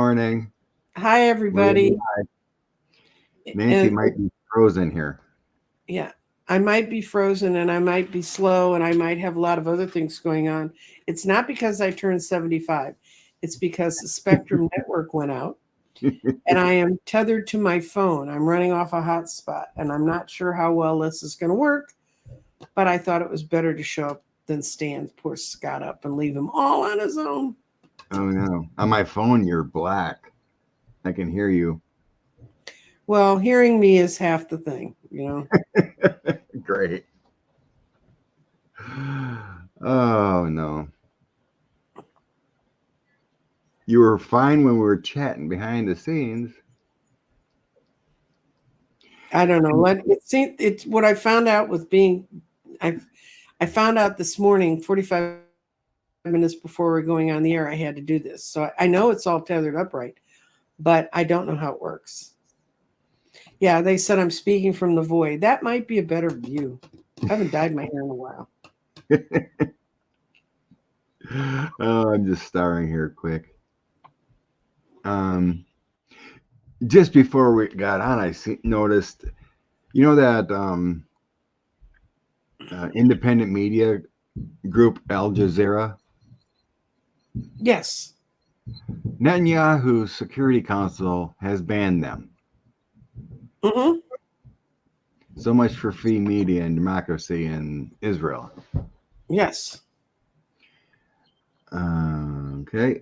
Morning. Hi, We're everybody. live. Nancy And might be frozen here. yeah, I might be frozen and I might be slow and I might have a lot of other things going on. It's not because I turned 75, it's because the Spectrum network went out and I am tethered to my phone. I'm running off a hotspot and I'm not sure how well this is going to work, but I thought it was better to show up than stand poor Scott up and leave him all on his own. Oh no. On my phone, you're black. I can hear you. Well, hearing me is half the thing. Great. Oh no. You were fine when we were chatting behind the scenes. I don't know. It's what I found out with being. I I found out this morning, 45 minutes before we're going on the air, I had to do this. So I know it's all tethered up right, but I don't know how it works. Yeah, they said I'm speaking from the void. That might be a better view. I haven't dyed my hair in a while. Oh, I'm just starring here quick. Um, just before we got on, noticed, that independent media group Al Jazeera. Yes. Netanyahu's Security Council has banned them. Mm-hmm. So much for free media and democracy in Israel. Yes. Okay.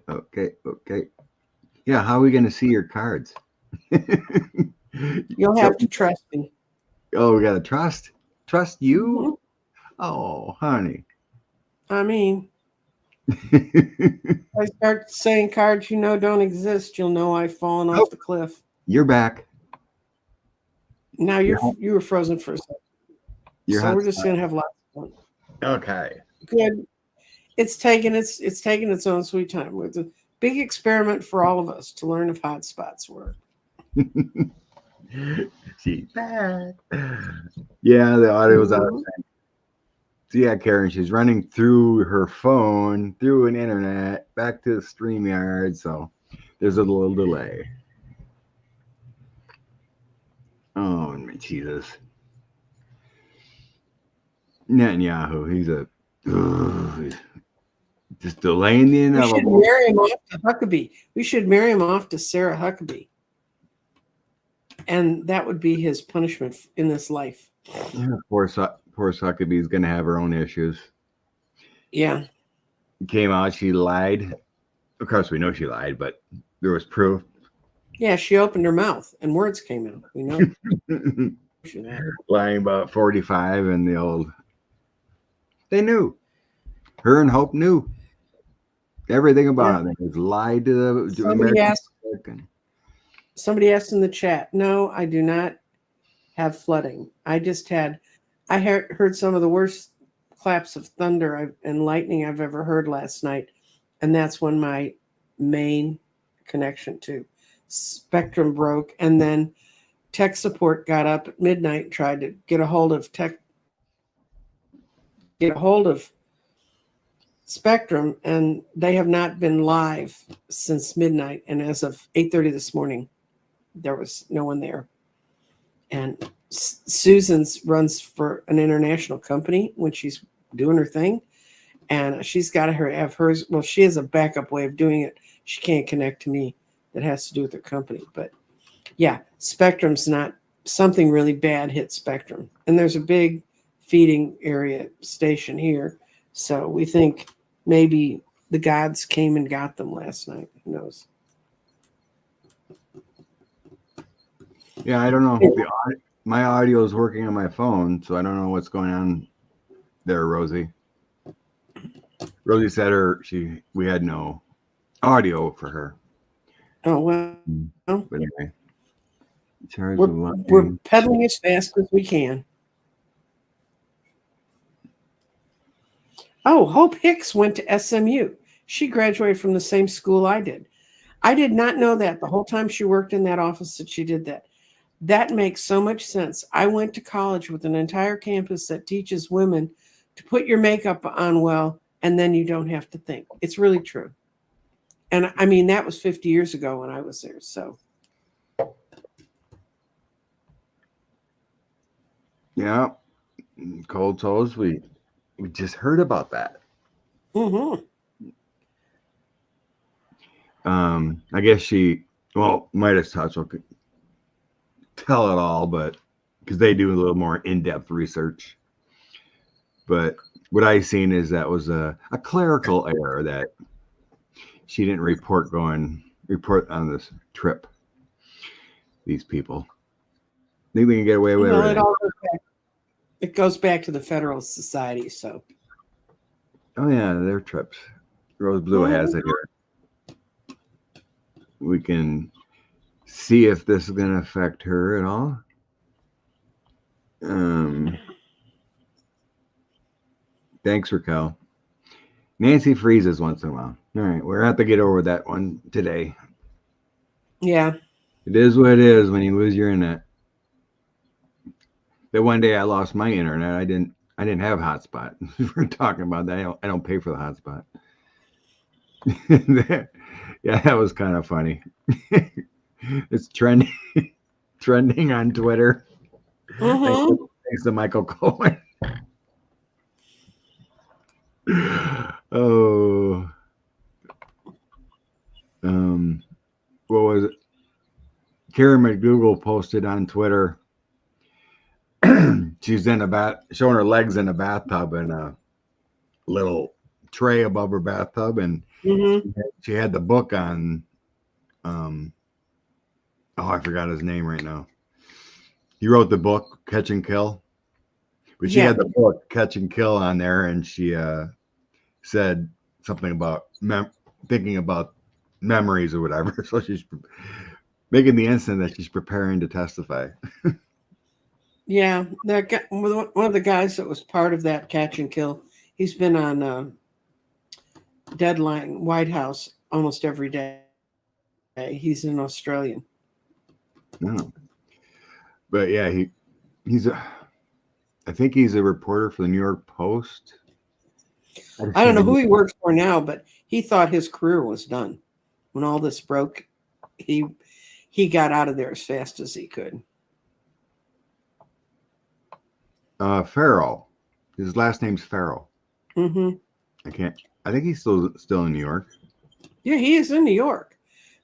Yeah, how are we going to see your cards? You'll So, have to trust me. we got to trust you. Mhm. Oh, honey. I mean, if I start saying cards you know don't exist, you'll know I've fallen Oh, off the cliff. you're back. Now You're hot. you were frozen for a second. You're So hot we're just spot. gonna have lots of fun. Okay. Good. It's taking its own sweet time. It's a big experiment for all of us to learn if hotspots work. She's back. Yeah, the audio was out. Hmm. So yeah, Karen, she's running through her phone, through an internet, back to the StreamYard. So there's a little delay. Oh, Jesus. Netanyahu, he's just delaying the We should inevitable. marry him off to Huckabee. We should marry him off to Sarah Huckabee, and that would be his punishment in this life. Yeah, poor Huckabee's going to have her own issues. Yeah, Came out, she lied. Of course, we know she lied, but there was proof. yeah. She opened her mouth and words came out. We know she that. Lying about 45 and the old. They knew. Her and Hope knew everything Yeah. about it. They just lied to Somebody American asked. public. Somebody asked in the chat. No, I do not have flooding. I just had. I heard some of the worst claps of thunder and lightning I've ever heard last night, and that's when my main connection to Spectrum broke, and then tech support got up at midnight and tried to get a hold of Spectrum, and they have not been live since midnight. And as of 8:30 this morning, there was no one there. And Susan's runs for an international company when she's doing her thing, and she's got to have hers. Well, she has a backup way of doing it. She can't connect to me. That has to do with her company, but yeah, Spectrum's not something really bad hit Spectrum. And there's a big feeding area station here. So we think maybe the gods came and got them last night. Who knows? Yeah, I don't know. My audio is working on my phone, so I don't know what's going on there, Rosie. Rosie said we had no audio for her. Oh, well, But anyway, charge we're, the we're line. pedaling as fast as we can. Oh, Hope Hicks went to SMU. She graduated from the same school I did. I did not know that the whole time she worked in that office that she did that. That makes so much sense. I went to college with an entire campus that teaches women to put your makeup on well, and then you don't have to think. It's really true. And I mean, that was 50 years ago when I was there. So, Yeah. Cold toes. We just heard about that. mm-hmm. I guess she, well, Midas Touch will tell it all, but because they do a little more in-depth research. But what I seen is that was a clerical error that she didn't report on this trip. These people think they can get away with Well, everything. it goes back to the Federalist Society. So, Oh yeah, their trips. Rose Blue has it here. We can see if this is going to affect her at all. Thanks, Raquel. Nancy freezes once in a while. All right, we're going to have to get over that one today. yeah. It is what it is when you lose your internet. That one day I lost my internet. I didn't have hotspot. We're talking about that. I don't pay for the hotspot. Yeah, that was kind of funny. It's trending on Twitter. Mm-hmm. Thanks to Michael Cohen. Oh, what was it? Karen McDougal posted on Twitter. She's in a bath, showing her legs in a bathtub and a little tray above her bathtub, and she had the book on. Oh, I forgot his name right now. He wrote the book Catch and Kill, but she had the book Catch and Kill on there, and she said something about thinking about memories or whatever. So she's making the instant that she's preparing to testify. Yeah, that one of the guys that was part of that Catch and Kill. He's been on Deadline White House almost every day. He's an Australian. No. But yeah, I think he's a reporter for the New York Post. I don't know who he works for now, but he thought his career was done when all this broke. He got out of there as fast as he could. Farrell. His last name's Farrell. Mm-hmm. I think he's still in New York. Yeah, he is in New York.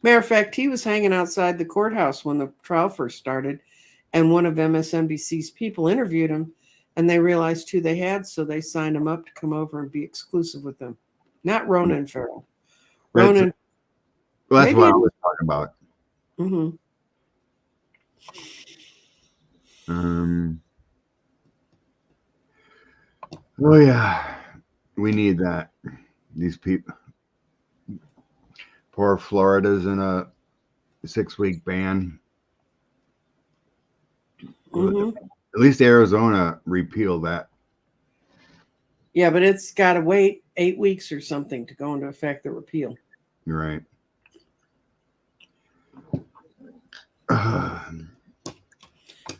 Matter of fact, he was hanging outside the courthouse when the trial first started, and one of MSNBC's people interviewed him, and they realized who they had, so they signed him up to come over and be exclusive with them. Not Ronan Farrell. Ronan. That's what I was talking about. Mm-hmm. Oh yeah, we need that. These people. Poor Florida's in a 6-week ban. Mm-hmm. At least Arizona repealed that. Yeah, but it's got to wait 8 weeks or something to go into effect, the repeal. You're right.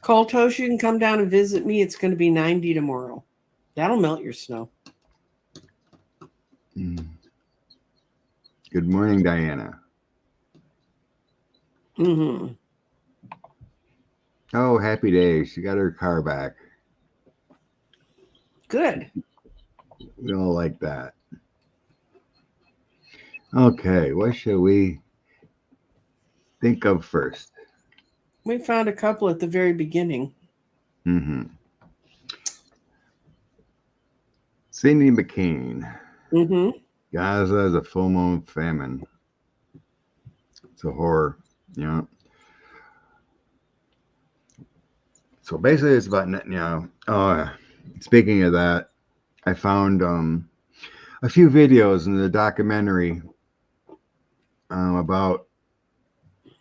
Cold Toast, you can come down and visit me. It's going to be 90 tomorrow. That'll melt your snow. Good morning, Diana. Mm-hmm. Oh, happy day. She got her car back. Good. We all like that. Okay, what should we think of first? We found a couple at the very beginning. Mm-hmm. Cindy McCain. Mm-hmm. Gaza is a full-moon famine. It's a horror, you know. So basically, it's about Netanyahu. Speaking of that, I found a few videos in the documentary about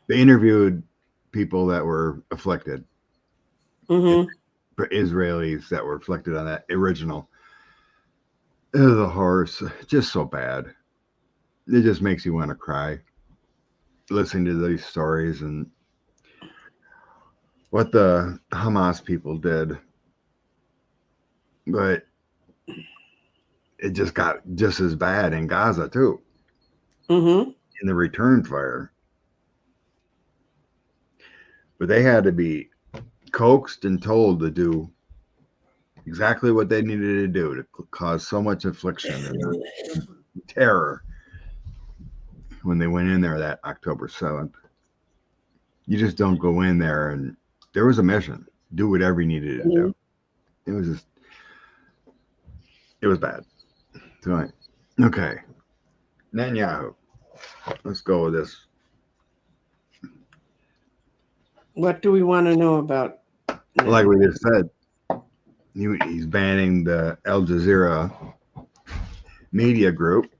they interviewed people that were afflicted, Israelis that were afflicted on that original. The horrors, just so bad. It just makes you want to cry listening to these stories and what the Hamas people did. But it just got just as bad in Gaza too. Mm-hmm. in the return fire. But they had to be coaxed and told to do exactly what they needed to do to cause so much affliction and terror when they went in there that October 7th. You just don't go in there, and there was a mission. Do whatever you needed to do. It was bad. So, okay. Netanyahu. Let's go with this. What do we want to know about? Like we just said, he's banning the Al Jazeera media group.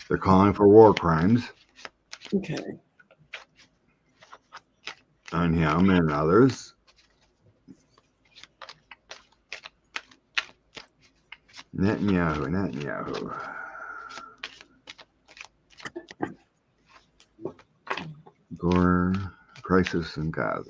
They're calling for war crimes Okay. on him and others. Netanyahu. Gore crisis in Gaza.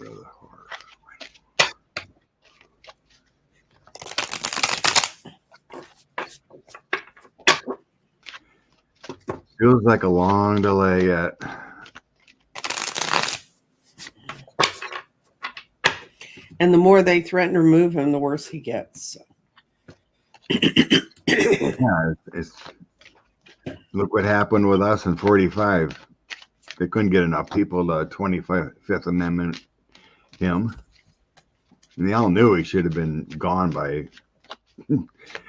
Feels like a long delay yet. And the more they threaten to remove him, the worse he gets. So. Yeah, look what happened with us in 45. They couldn't get enough people to 25th Amendment him. And they all knew he should have been gone by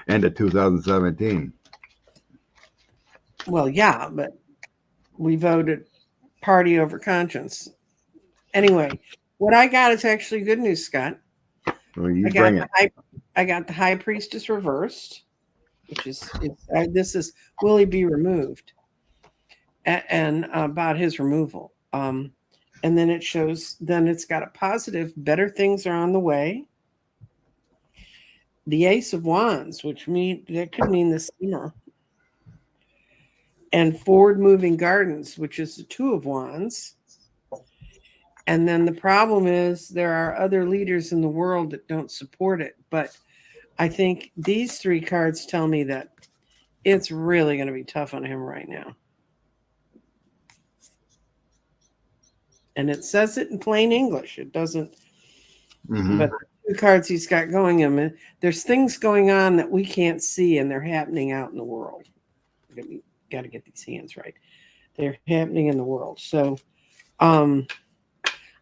end of 2017. Well, yeah, but we voted party over conscience. Anyway, what I got is actually good news, Scott. Well, you bring it. I got the high priestess reversed, which is this is will he be removed, and about his removal. And then it shows. Then it's got a positive. Better things are on the way. The Ace of Wands, which that could mean the summer. And forward moving gardens, which is the Two of Wands. And then the problem is there are other leaders in the world that don't support it. But I think these three cards tell me that it's really going to be tough on him right now. And it says it in plain English. It doesn't. Mm-hmm. But the two cards he's got going him, there's things going on that we can't see, and they're happening out in the world. Got to get these hands right. They're happening in the world. So I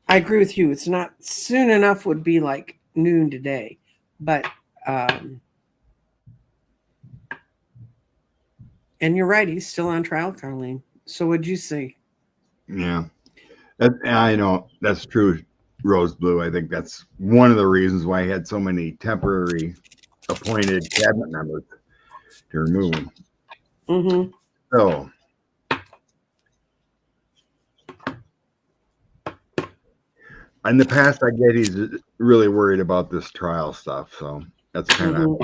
agree with you. It's not soon enough would be like noon today. But and you're right. He's still on trial, Carlene. So what'd you say? Yeah. I know that's true, Rose Blue. I think that's one of the reasons why he had so many temporary appointed cabinet members to remove him. Mm-hmm. So, in the past, I get he's really worried about this trial stuff. So that's kind of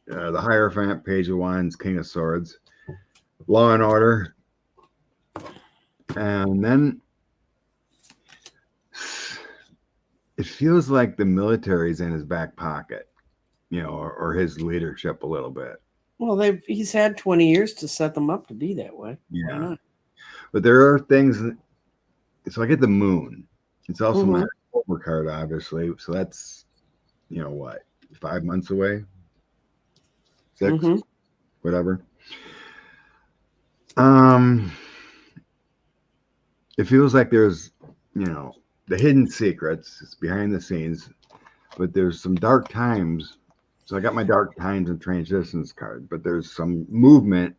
the Hierophant, Page of Wands, King of Swords, Law and Order, and then it feels like the military's in his back pocket, or his leadership a little bit. Well, he's had 20 years to set them up to be that way. Yeah. Why not? But there are things. So I get the moon. It's also my October card, obviously. So that's, 5 months away? 6? Whatever. It feels like there's, the hidden secrets. It's behind the scenes. But there's some dark times. So I got my dark times and transitions card, but there's some movement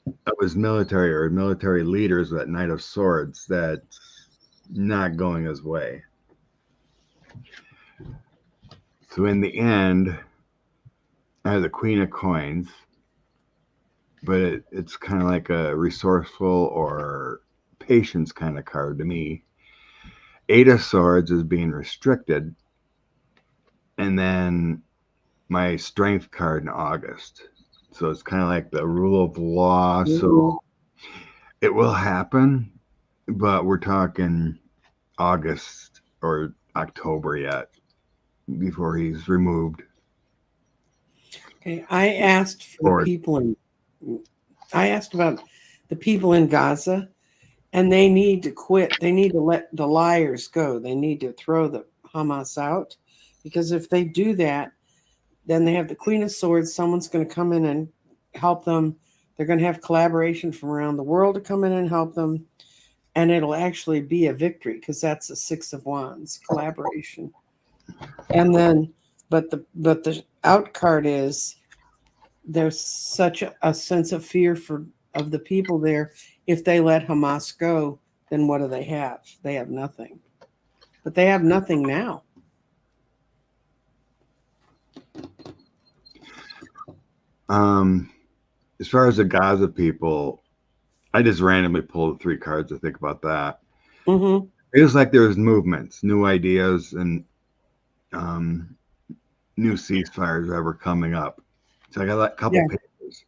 of his military or military leaders, that Knight of Swords, that's not going his way. So in the end, I have the Queen of Coins, but it's kind of like a resourceful or patience kind of card to me. Eight of Swords is being restricted. And then my strength card in August. So it's kind of like the rule of law. So it will happen, but we're talking August or October yet before he's removed. Okay, I asked for the people in. I asked about the people in Gaza, and they need to quit. They need to let the liars go. They need to throw the Hamas out, because if they do that, then they have the Queen of Swords. Someone's going to come in and help them. They're going to have collaboration from around the world to come in and help them, and it'll actually be a victory, because that's the Six of Wands, collaboration. And then, but the out card is there's such a sense of fear of the people there. If they let Hamas go, then what do they have? They have nothing. But they have nothing now. As far as the Gaza people, I just randomly pulled 3 cards to think about that. Mm-hmm. It was like there was movements, new ideas, and new ceasefires ever coming up. So I got a couple pages.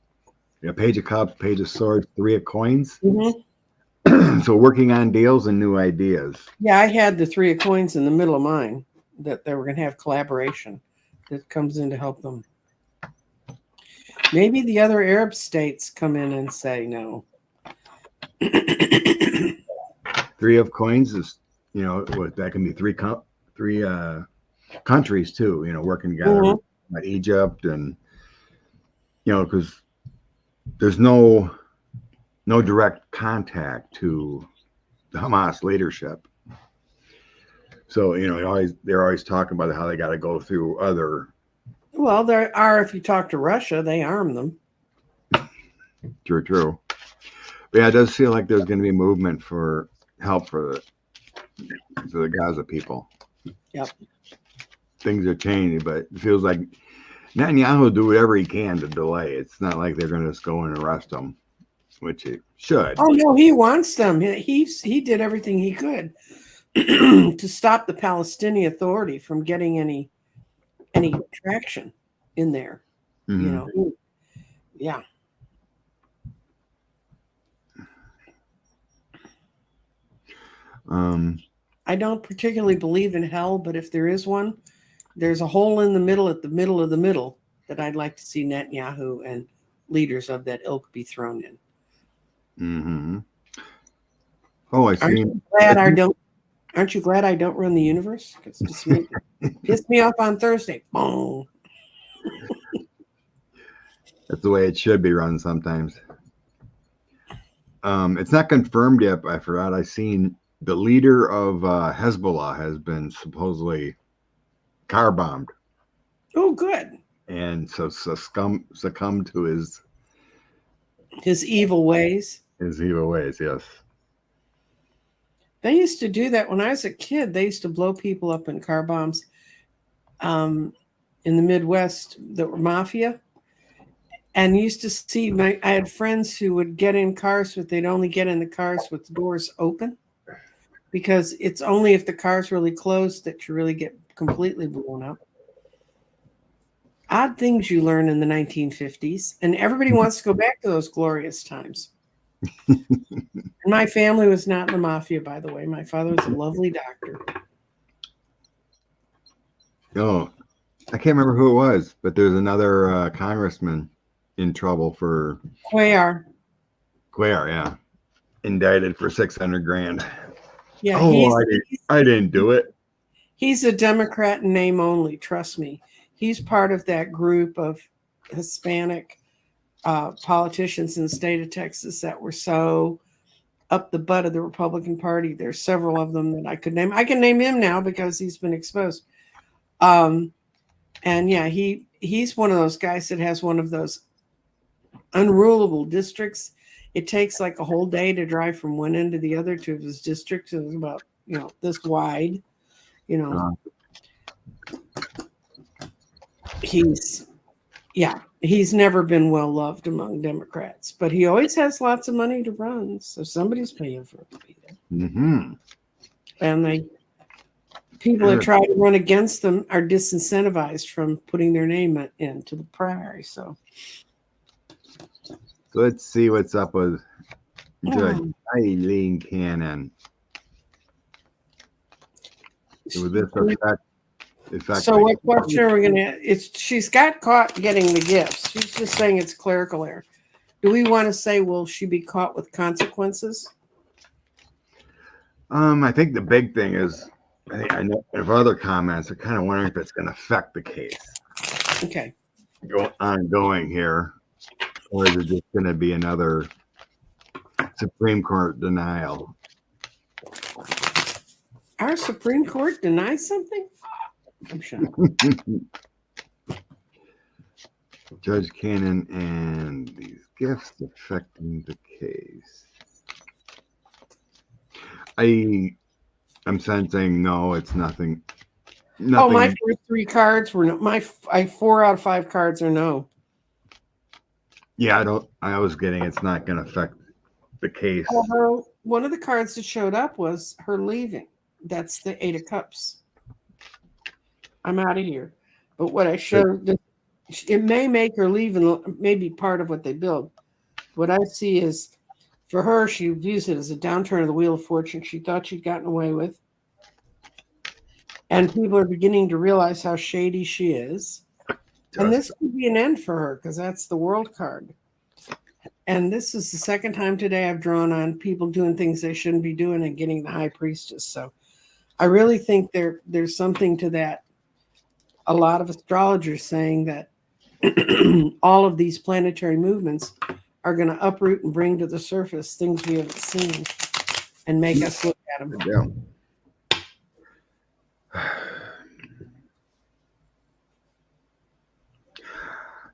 A page of cups, page of swords, 3 of coins. Mm-hmm. So working on deals and new ideas. Yeah, I had the 3 of coins in the middle of mine, that they were going to have collaboration that comes in to help them. Maybe the other Arab states come in and say no. 3 of coins is, that can be three countries too, working together, like Egypt, and because there's no direct contact to the Hamas leadership. So they're always talking about how they got to go through other. Well, there are. If you talk to Russia, they arm them. True. But yeah, it does feel like there's going to be movement for help for the Gaza people. Yep. Things are changing, but it feels like Netanyahu will do whatever he can to delay. It's not like they're going to just go and arrest him, which he should. Oh no, he wants them. He did everything he could to stop the Palestinian Authority from getting any traction in there. Mm-hmm. Yeah. I don't particularly believe in hell, but if there is one, there's a hole in the middle at the middle of the middle that I'd like to see Netanyahu and leaders of that ilk be thrown in. Mm-hmm. Oh, I see. Aren't you glad I don't run the universe? Because pissed me off on Thursday. Boom. That's the way it should be run sometimes. It's not confirmed yet, but I forgot. I seen the leader of Hezbollah has been supposedly car bombed. Oh, good. And so succumbed to his evil ways. His evil ways, yes. They used to do that when I was a kid. They used to blow people up in car bombs in the Midwest that were mafia. And used to see I had friends who would get in cars, but they'd only get in the cars with the doors open, because it's only if the car's really closed that you really get completely blown up. Odd things you learn in the 1950s, and everybody wants to go back to those glorious times. My family was not in the mafia, by the way. My father was a lovely doctor. Oh, I can't remember who it was, but there's another congressman in trouble for Cuellar, yeah, indicted for $600,000. Yeah, I didn't do it. He's a Democrat in name only. Trust me, he's part of that group of Hispanic politicians in the state of Texas that were so up the butt of the Republican Party. There's several of them that I could name. I can name him now because he's been exposed. And yeah, he's one of those guys that has one of those unrulable districts. It takes like a whole day to drive from one end to the other to his district. It's about, this wide, he's never been well loved among Democrats, but he always has lots of money to run. So somebody's paying for it to be there. Mm-hmm. And people that try to run against them are disincentivized from putting their name into the primary. So let's see what's up with Judge Eileen Cannon. With this effect, affect. So what question are we going to? She's got caught getting the gifts. She's just saying it's clerical error. Do we want to say, will she be caught with consequences? I think the big thing is, I know of other comments are kind of wondering if it's going to affect the case. Okay. Ongoing here, or is it just going to be another Supreme Court denial? Our Supreme Court denies something? I'm shocked. Judge Cannon and these gifts affecting the case. I'm sensing no, it's nothing. Oh, my first 3 cards were no. 4 out of 5 cards are no. Yeah, I was getting it's not going to affect the case. Although one of the cards that showed up was her leaving. That's the 8 of Cups. I'm out of here. But what I showed, it may make her leave and maybe part of what they build. What I see is, for her, she views it as a downturn of the Wheel of Fortune she thought she'd gotten away with. And people are beginning to realize how shady she is. And this could be an end for her because that's the World card. And this is the second time today I've drawn on people doing things they shouldn't be doing and getting the High Priestess. So I really think there's something to that. A lot of astrologers saying that all of these planetary movements are going to uproot and bring to the surface things we haven't seen and make us look at them. Yeah.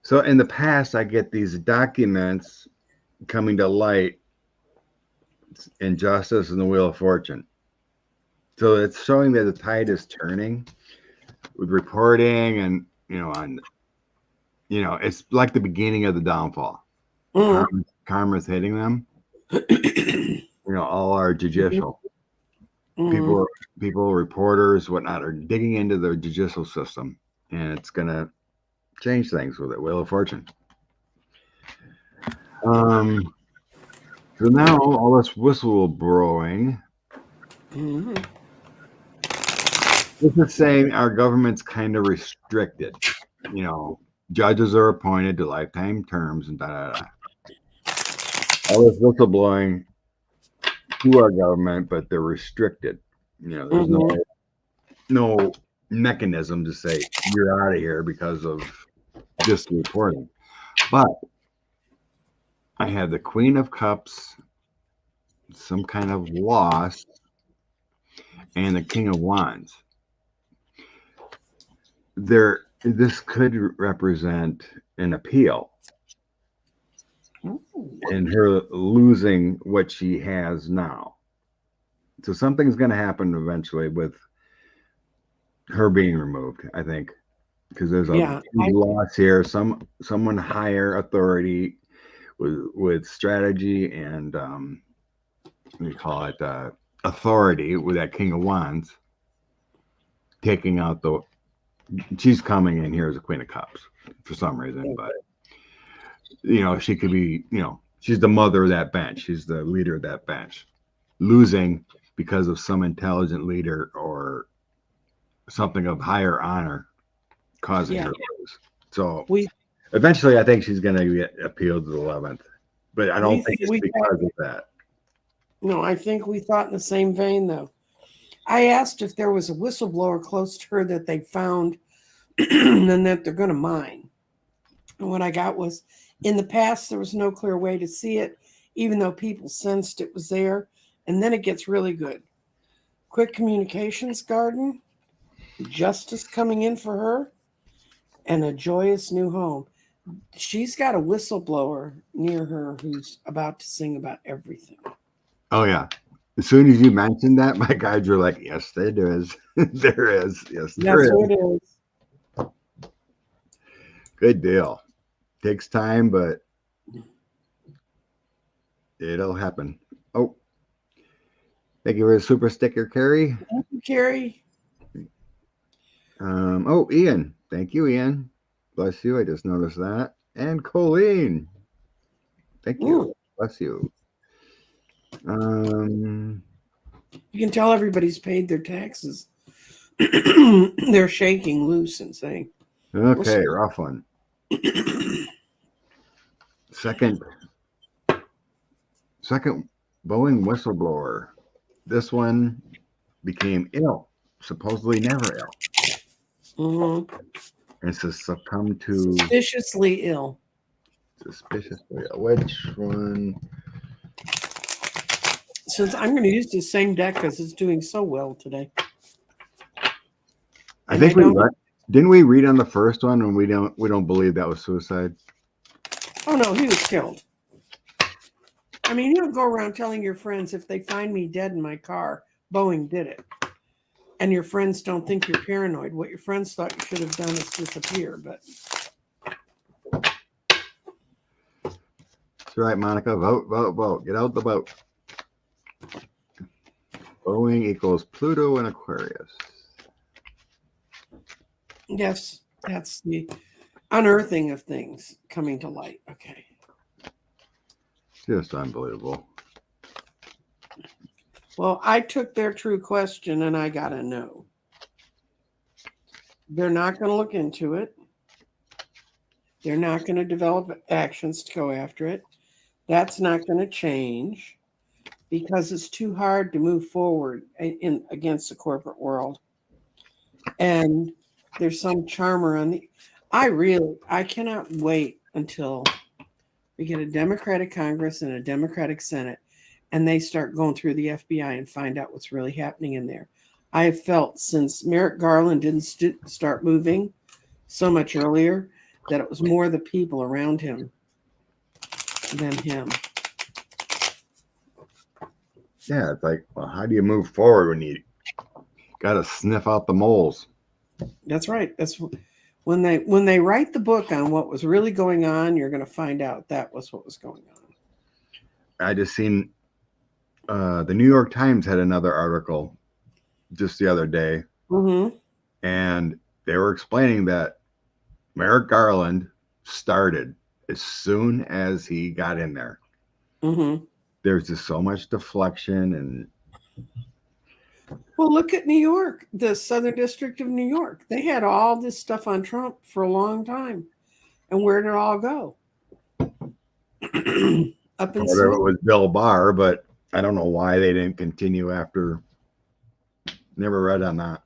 So in the past, I get these documents coming to light, Injustice and the Wheel of Fortune. So it's showing that the tide is turning with reporting, and it's like the beginning of the downfall. Karma's hitting them. All our judicial people, reporters, whatnot, are digging into the judicial system, and it's gonna change things with it. Wheel of Fortune. So now all this whistleblowing. This is saying our government's kind of restricted. Judges are appointed to lifetime terms and da. All this whistleblowing to our government, but they're restricted. There's no mechanism to say you're out of here because of just reporting. But I had the Queen of Cups, some kind of loss, and the King of Wands. This could represent an appeal and her losing what she has now. So something's going to happen eventually with her being removed, I think, because there's a loss here. Someone higher authority with strategy and we call it authority with that King of Wands taking out she's coming in here as a Queen of Cups for some reason, but she could be, she's the mother of that bench. She's the leader of that bench, losing because of some intelligent leader or something of higher honor causing her to lose. So eventually I think she's going to get appealed to the 11th, but I don't think it's because of that. No, I think we thought in the same vein, though. I asked if there was a whistleblower close to her that they found and that they're going to mine. And what I got was, in the past, there was no clear way to see it, even though people sensed it was there. And then it gets really good. Quick communications garden, justice coming in for her, and a joyous new home. She's got a whistleblower near her who's about to sing about everything. Oh, yeah. As soon as you mentioned that, my guys were like, yes, there is. There is. Yes, there is. That's what it is. Good deal. Takes time, but it'll happen. Oh, thank you for the super sticker, Carrie. Thank you, Carrie. Ian. Thank you, Ian. Bless you. I just noticed that. And Colleen. Thank you. Ooh. Bless you. You can tell everybody's paid their taxes. They're shaking loose and saying, Okay, rough one. Second Boeing whistleblower. This one became ill, supposedly never ill, and succumbed to suspiciously ill. suspiciously ill. Which one? Since I'm going to use the same deck because it's doing so well today. I think didn't we read on the first one, and we don't believe that was suicide. Oh no, he was killed. I mean, you don't go around telling your friends if they find me dead in my car, Boeing did it. And your friends don't think you're paranoid. What your friends thought you should have done is disappear. But that's right, Monica. Vote, vote, vote. Get out the vote. Boeing equals Pluto and Aquarius. yes, that's the unearthing of things coming to light. Okay. Just unbelievable. Well, I took their true question and I got a no. They're not going to look into it. They're not going to develop actions to go after it. That's not going to change because it's too hard to move forward against the corporate world. And there's some charmer on the. I cannot wait until we get a Democratic Congress and a Democratic Senate, and they start going through the FBI and find out what's really happening in there. I have felt since Merrick Garland didn't start moving so much earlier that it was more the people around him than him. Yeah, it's like, well, how do you move forward when you got to sniff out the moles? That's right. That's when they write the book on what was really going on, you're going to find out that was what was going on. I just seen the New York Times had another article just the other day, and they were explaining that Merrick Garland started as soon as he got in there. There's just so much deflection and. Well, look at New York, the Southern District of New York. They had all this stuff on Trump for a long time. And where did it all go? Up in Whatever it was Bill Barr, but I don't know why they didn't continue after. Never read on that.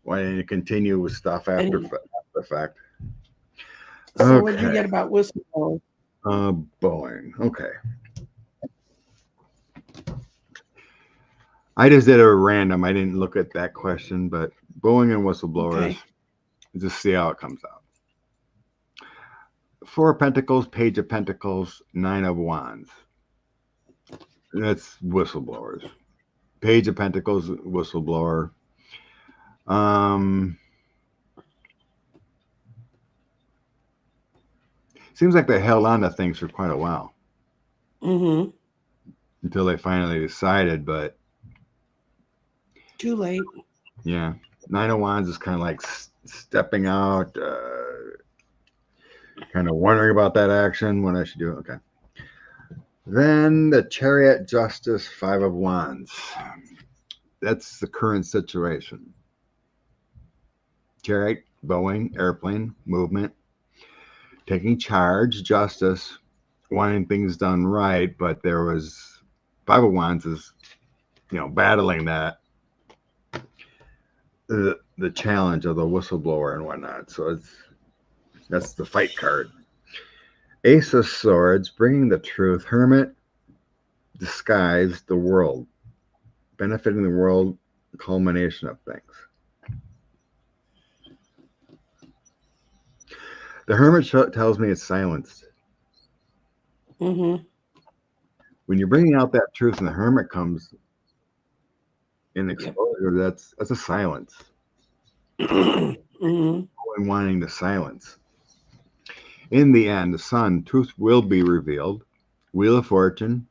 Why didn't you continue with stuff after the fact? So what did you get about Whistleblower? Boeing. Okay. I just did a random. I didn't look at that question, but Boeing and whistleblowers. Just see how it comes out. Four of Pentacles, Page of Pentacles, Nine of Wands. That's whistleblowers. Page of Pentacles, whistleblower. Seems like they held on to things for quite a while. Until they finally decided, but too late. Yeah. Nine of Wands is kind of like stepping out, kind of wondering about that action, what I should do. Okay. Then the Chariot, Justice, Five of Wands. That's the current situation. Chariot, Boeing, airplane, movement, taking charge, Justice, wanting things done right, but there was Five of Wands is, battling that. The challenge of the whistleblower and whatnot. So that's the fight card. Ace of Swords, bringing the truth. Hermit, disguise the world, benefiting the world, culmination of things. The Hermit tells me it's silenced. When you're bringing out that truth and the Hermit comes in exposure, that's a silence. Wanting to silence. In the end, the Sun, truth will be revealed. Wheel of Fortune,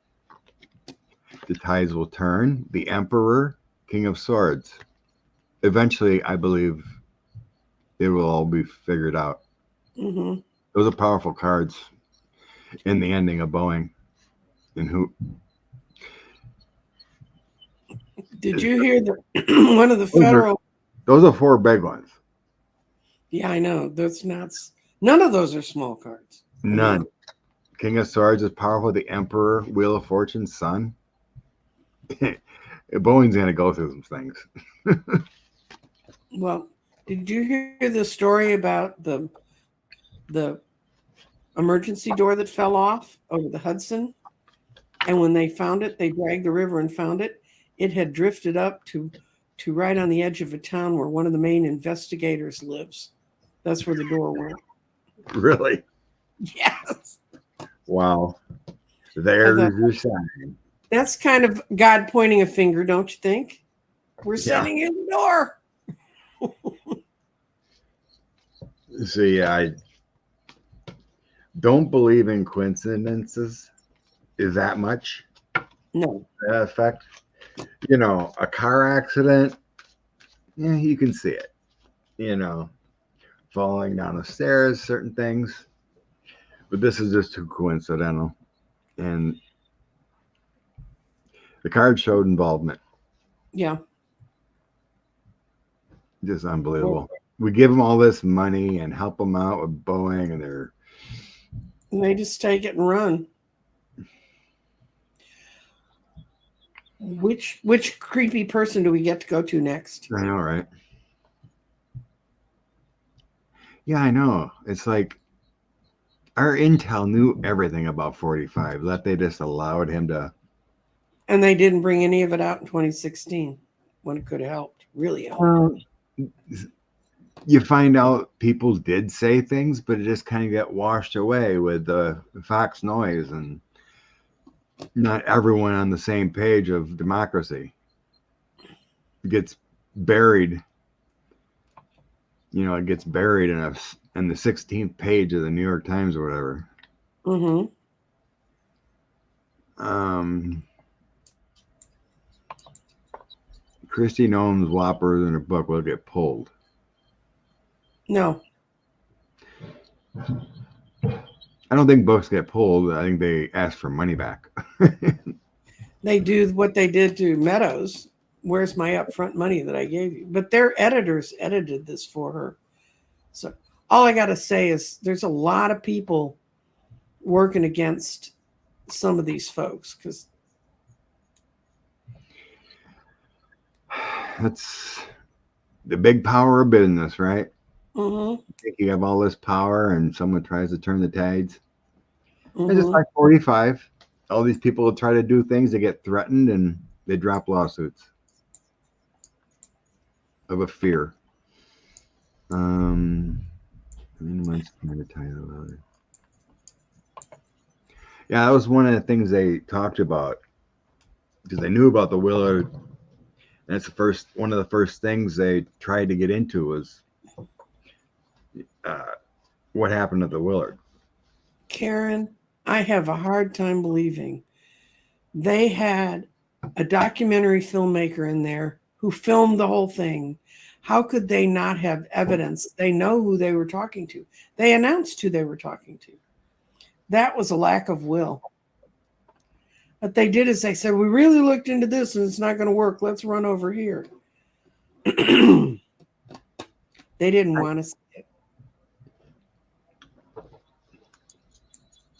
the tides will turn. The Emperor, King of Swords. Eventually, I believe it will all be figured out. Those are powerful cards in the ending of Boeing. And Did you hear that one of the Those are, federal? those are 4 big ones. Yeah, I know. That's not. None of those are small cards. None. King of Swords is powerful. The Emperor, Wheel of Fortune, Sun. Boeing's going to go through some things. Well, did you hear the story about the emergency door that fell off over the Hudson? And when they found it, they dragged the river and found it. It had drifted up to right on the edge of a town where one of the main investigators lives. That's where the door went. Really? Yes. Wow. There's your sign. That's kind of God pointing a finger, don't you think? We're Yeah. sending you the door. See, I don't believe in coincidences. Is that much? No. Effect? You know, a car accident, yeah, you can see it. You know, falling down the stairs, certain things. But this is just too coincidental. And the card showed involvement. Yeah. Just unbelievable. We give them all this money and help them out with Boeing, and they just take it and run. Which creepy person do we get to go to next? I know, right? Yeah, I know. It's like our intel knew everything about 45, that they just allowed him to. And they didn't bring any of it out in 2016 when it could have helped, really helped. You find out people did say things, but it just kind of got washed away with the Fox noise, and not everyone on the same page of democracy. It gets buried. You know, it gets buried in the 16th page of the New York Times or whatever. Mm-hmm. Christy Noam's whoppers in her book will get pulled. No. I don't think books get pulled. I think they ask for money back. They do what they did to Meadows. Where's my upfront money that I gave you? But their editors edited this for her. So all I got to say is there's a lot of people working against some of these folks because that's the big power of business, right? Mm-hmm. You have all this power and someone tries to turn the tides. Mm-hmm. And just like 45, all these people will try to do things, they get threatened and they drop lawsuits of a fear. Yeah, that was one of the things they talked about because they knew about the Willard. And that's one of the first things they tried to get into was what happened at the Willard. Karen, I have a hard time believing they had a documentary filmmaker in there who filmed the whole thing. How could they not have evidence? They know who they were talking to. They announced who they were talking to. That was a lack of will. What they did is they said, we really looked into this and it's not going to work. Let's run over here. They didn't want to see it.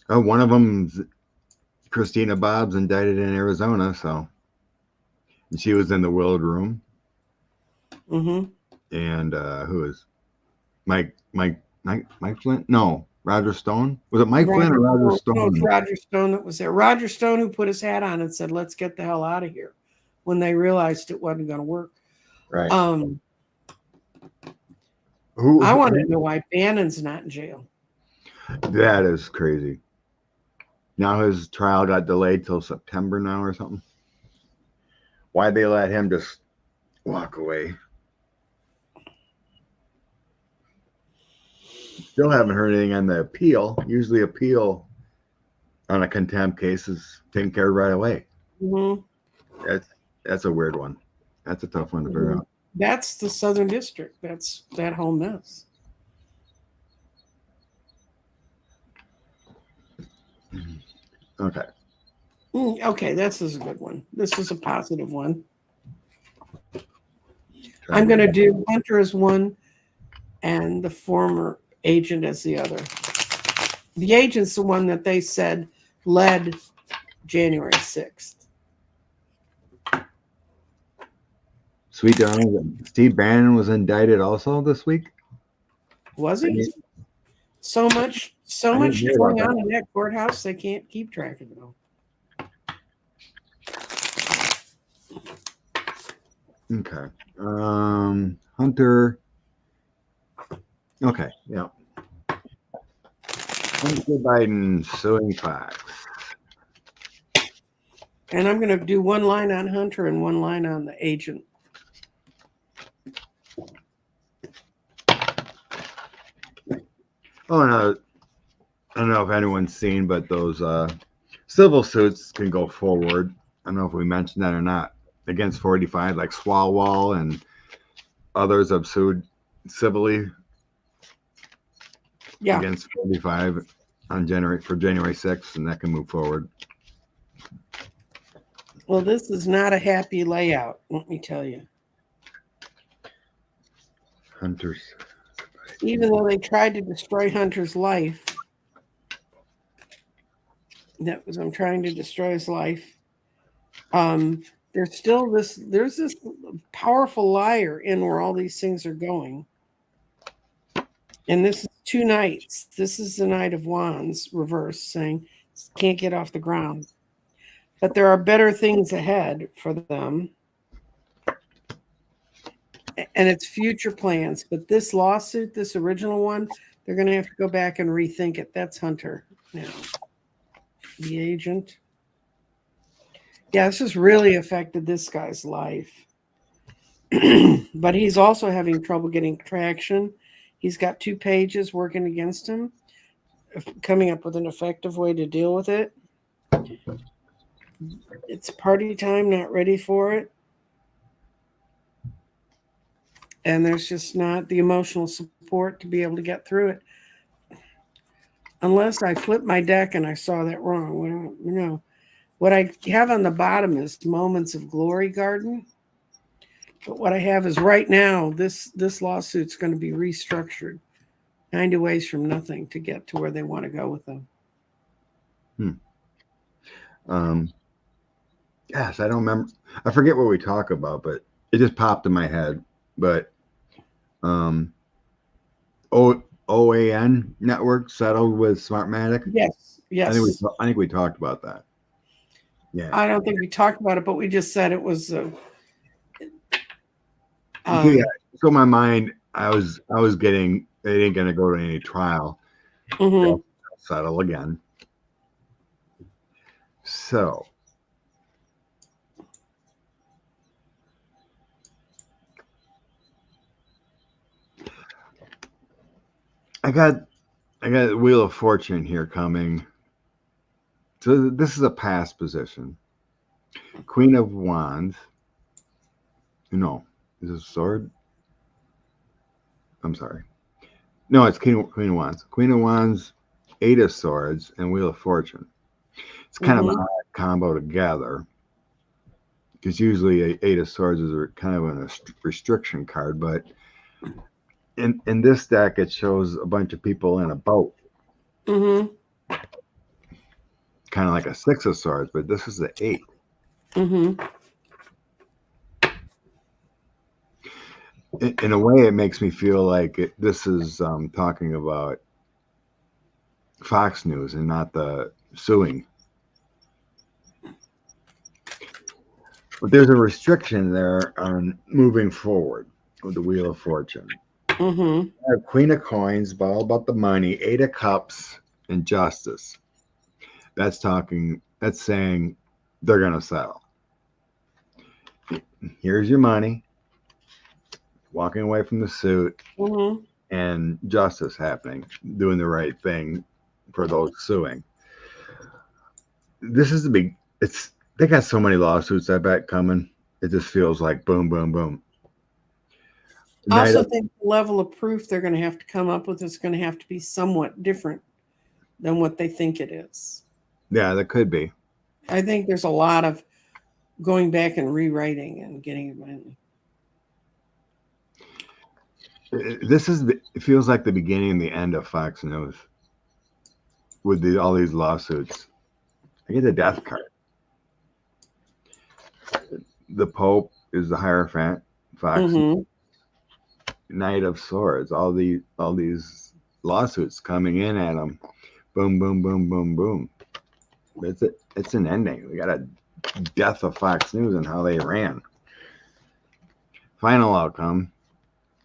Oh, one of them's Christina Bob's indicted in Arizona, so and she was in the Willard room. Mm-hmm. And who is Mike Flynn? No, Roger Stone. Was it Mike Flynn or Roger Stone? No, it's Roger Stone that was there. Roger Stone who put his hat on and said, let's get the hell out of here when they realized it wasn't going to work. Right. I want to know why Bannon's not in jail. That is crazy. Now his trial got delayed till September now or something. Why'd they let him just walk away? Still haven't heard anything on the appeal. Usually appeal on a contempt case is taken care of right away. Mm-hmm. That's a weird one. That's a tough one to figure out. That's the Southern District. That's that whole mess. Okay. Okay, this is a good one. This is a positive one. I'm going to do Hunter as one and the former agent as the other. The agent's the one that they said led January 6th. Sweet darling. Steve Bannon was indicted also this week. Was he? So much going on in that courthouse, they can't keep track of it all. Okay. Hunter. Okay. Yeah. Hunter Biden suing Fox. And I'm going to do one line on Hunter and one line on the agent. Oh, no. I don't know if anyone's seen, but those civil suits can go forward. I don't know if we mentioned that or not. Against 45, like Swalwell and others have sued civilly against 45 on January 6th, and that can move forward. Well, this is not a happy layout, let me tell you. Hunter's. Even though they tried to destroy Hunter's life, I'm trying to destroy his life. There's this powerful liar in where all these things are going. And this is 2 nights. This is the Knight of Wands reverse, saying can't get off the ground. But there are better things ahead for them. And it's future plans. But this lawsuit, this original one, they're going to have to go back and rethink it. That's Hunter now. The agent. Yeah, this has really affected this guy's life. But he's also having trouble getting traction. He's got 2 pages working against him, coming up with an effective way to deal with it. It's party time, not ready for it. And there's just not the emotional support to be able to get through it. Unless I flipped my deck and I saw that wrong. Well, no. What I have on the bottom is Moments of Glory Garden. But what I have is right now, this lawsuit's going to be restructured 90 ways from nothing to get to where they want to go with them. Yes, I don't remember. I forget what we talk about, but it just popped in my head. But OAN network settled with Smartmatic. Yes. I think we talked about that. Yeah. I don't think we talked about it, but we just said it was. Yeah. So my mind, I was getting they ain't gonna go to any trial. Mm-hmm. Settle again. So. I got Wheel of Fortune here coming. So this is a past position. Queen of Wands. No, is it a sword? I'm sorry. No, it's Queen of Wands. Queen of Wands, 8 of Swords, and Wheel of Fortune. It's kind of an odd combo together. Because usually 8 of Swords is kind of a restriction card, but in this deck it shows a bunch of people in a boat. Mm-hmm. Kind of like a 6 of Swords, but this is the 8. Mm-hmm. In a way, it makes me feel like this is talking about Fox News and not the suing. But there's a restriction there on moving forward with the Wheel of Fortune. Mm-hmm. Queen of Coins, all about the money, 8 of Cups, and Justice. That's saying they're going to settle. Here's your money. Walking away from the suit, and justice happening, doing the right thing for those suing. This is they got so many lawsuits, I bet, coming. It just feels like boom, boom, boom. I also think the level of proof they're going to have to come up with is going to have to be somewhat different than what they think it is. Yeah, that could be. I think there's a lot of going back and rewriting and getting it. It feels like the beginning and the end of Fox News with all these lawsuits. I get the death card. The Pope is the Hierophant. Fox Knight of Swords. All these lawsuits coming in at them. Boom, boom, boom, boom, boom. It's an ending. We got a death of Fox News and how they ran. Final outcome: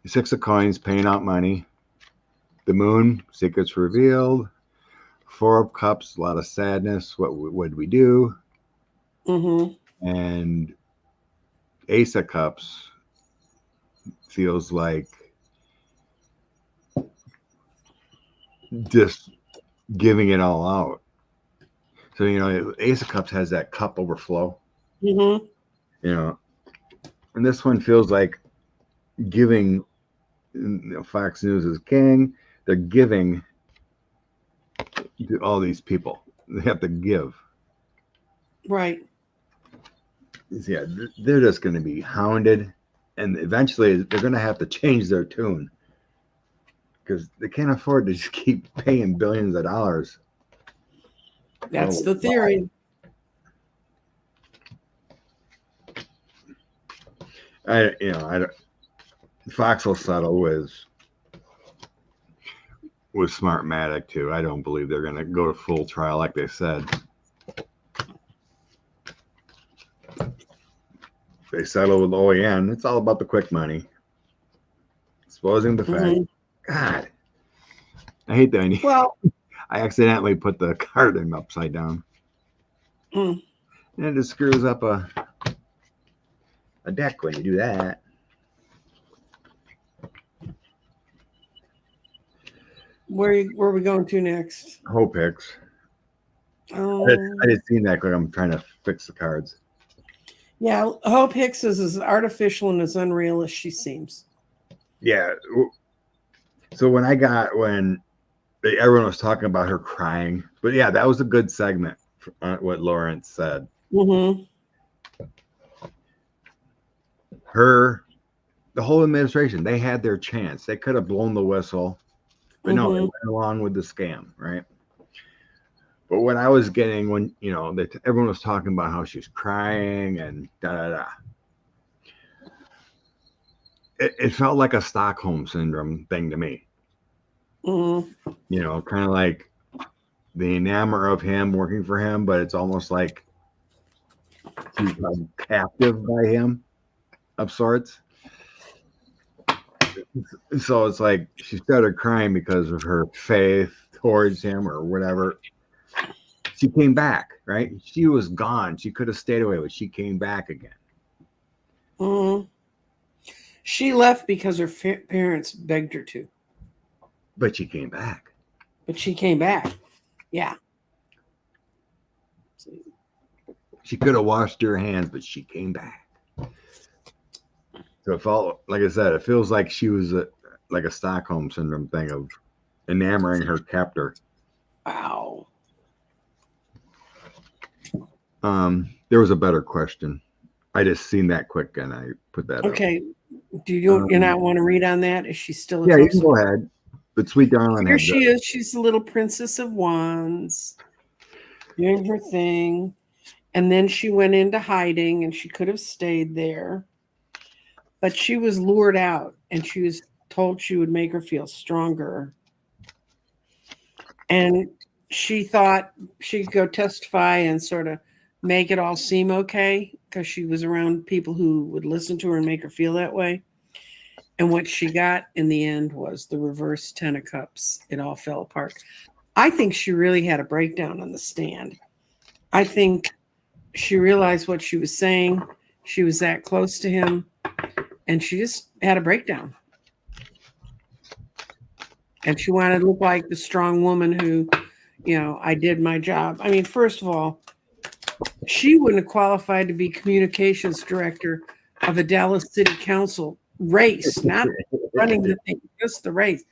Six of Coins paying out money. The Moon, secrets revealed. Four of Cups, a lot of sadness. What would we do? And Ace of Cups feels like just giving it all out. So, Ace of Cups has that cup overflow. And this one feels like giving. Fox News is king. They're giving to all these people. They have to give. Right. Yeah, they're just going to be hounded, and eventually they're going to have to change their tune because they can't afford to just keep paying billions of dollars. That's the theory. I don't. Fox will settle with Smartmatic too. I don't believe they're going to go to full trial like they said. They settle with OAN. It's all about the quick money. Exposing the fact. God, I hate that. Well, I accidentally put the card in upside down. And it just screws up a deck when you do that. Where are we going to next? Hope Hicks. I just seen that because I'm trying to fix the cards. Yeah, Hope Hicks is as artificial and as unreal as she seems. Yeah. So when everyone was talking about her crying, but yeah, that was a good segment. What Lawrence said. The whole administration, they had their chance. They could have blown the whistle. But no, they went along with the scam, right? But what I was getting when, everyone was talking about how she's crying and da-da-da. It felt like a Stockholm syndrome thing to me. Kind of like the enamor of him working for him, but it's almost like she's captive by him of sorts. So it's like she started crying because of her faith towards him or whatever. She came back, right? She was gone. She could have stayed away, but she came back again. She left because her parents begged her to. But she came back. Yeah. She could have washed her hands, but she came back. So it felt, like I said, it feels like she was like a Stockholm syndrome thing of enamoring her captor. Wow. There was a better question. I just seen that quick and I put that up. Okay. Do you not want to read on that? Is she still a you can go ahead. But Sweet Darling. Here she is. She's the little Princess of Wands doing her thing. And then she went into hiding and she could have stayed there. But she was lured out and she was told she would make her feel stronger. And she thought she could go testify and sort of make it all seem okay because she was around people who would listen to her and make her feel that way. And what she got in the end was the reverse 10 of cups. It all fell apart. I think she really had a breakdown on the stand. I think she realized what she was saying. She was that close to him. And she just had a breakdown. And she wanted to look like the strong woman who, I did my job. I mean, first of all, she wouldn't have qualified to be communications director of a Dallas City Council race, not running the thing, just the race.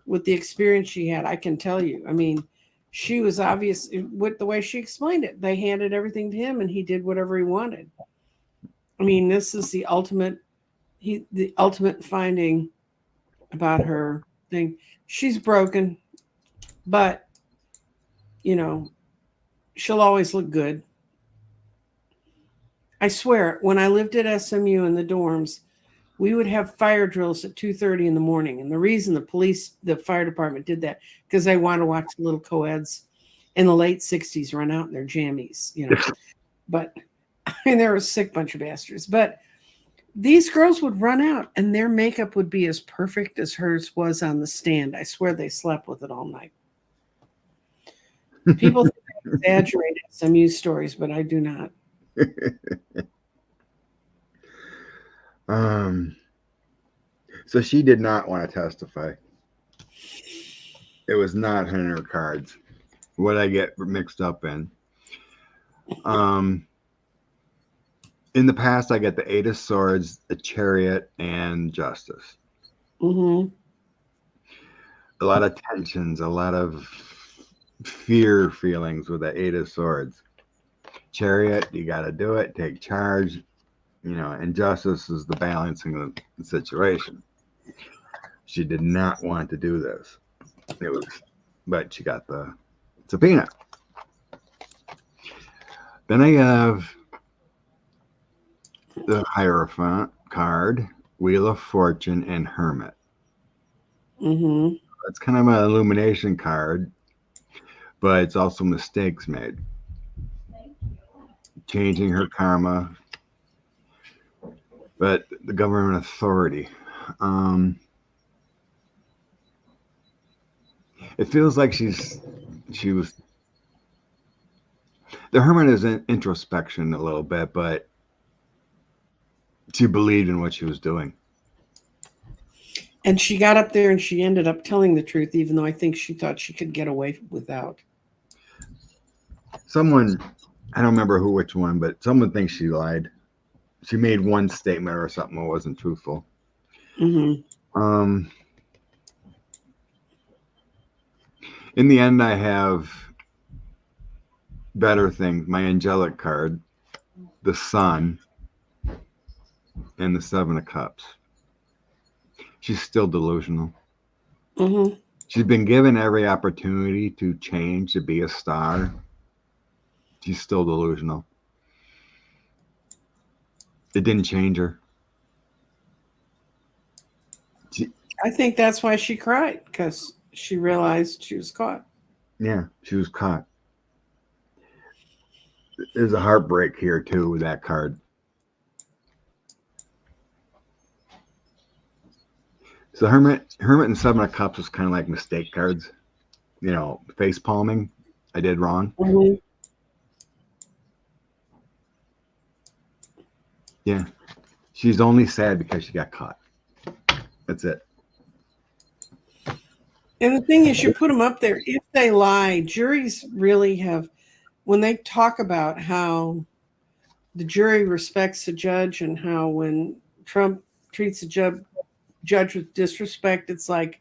With the experience she had, I can tell you. I mean, she was obvious with the way she explained it. They handed everything to him and he did whatever he wanted. I mean, this is the ultimate finding about her thing. She's broken, but you know, she'll always look good. I swear, when I lived at SMU in the dorms, we would have fire drills at 2:30 in the morning. And the reason the fire department did that, because they want to watch the little co-eds in the late 60s run out in their jammies, But I mean, they were a sick bunch of bastards. But these girls would run out and their makeup would be as perfect as hers was on the stand. I swear they slept with it all night. People think I exaggerate SMU stories, but I do not. So she did not want to testify. It was not in her cards. What I get mixed up in. In the past, I get the Eight of Swords, the Chariot, and Justice. Mm-hmm. A lot of tensions, a lot of fear feelings with the Eight of Swords. Chariot, you got to do it, take charge, and Justice is the balancing of the situation. She did not want to do this. But she got the subpoena. Then I have the Hierophant card, Wheel of Fortune, and Hermit. Mm-hmm. That's kind of an illumination card, but it's also mistakes made. Changing her karma, but the government authority. It feels like she was. The Hermit is in introspection a little bit, but she believed in what she was doing. And she got up there and she ended up telling the truth, even though I think she thought she could get away without. Someone, I don't remember which one, but someone thinks she lied. She made one statement or something that wasn't truthful. Mm-hmm. In the end, I have better things. My angelic card, the Sun, and the Seven of Cups. She's still delusional. Mm-hmm. She's been given every opportunity to change, to be a star. She's still delusional. It didn't change her. I think that's why she cried, because she realized she was caught. Yeah, she was caught. There's a heartbreak here, too, with that card. So Hermit and Seven of Cups was kind of like mistake cards. Face palming. I did wrong. Mm-hmm. Yeah. She's only sad because she got caught. That's it. And the thing is, you put them up there. If they lie, juries really have, when they talk about how the jury respects the judge and how when Trump treats a judge with disrespect, it's like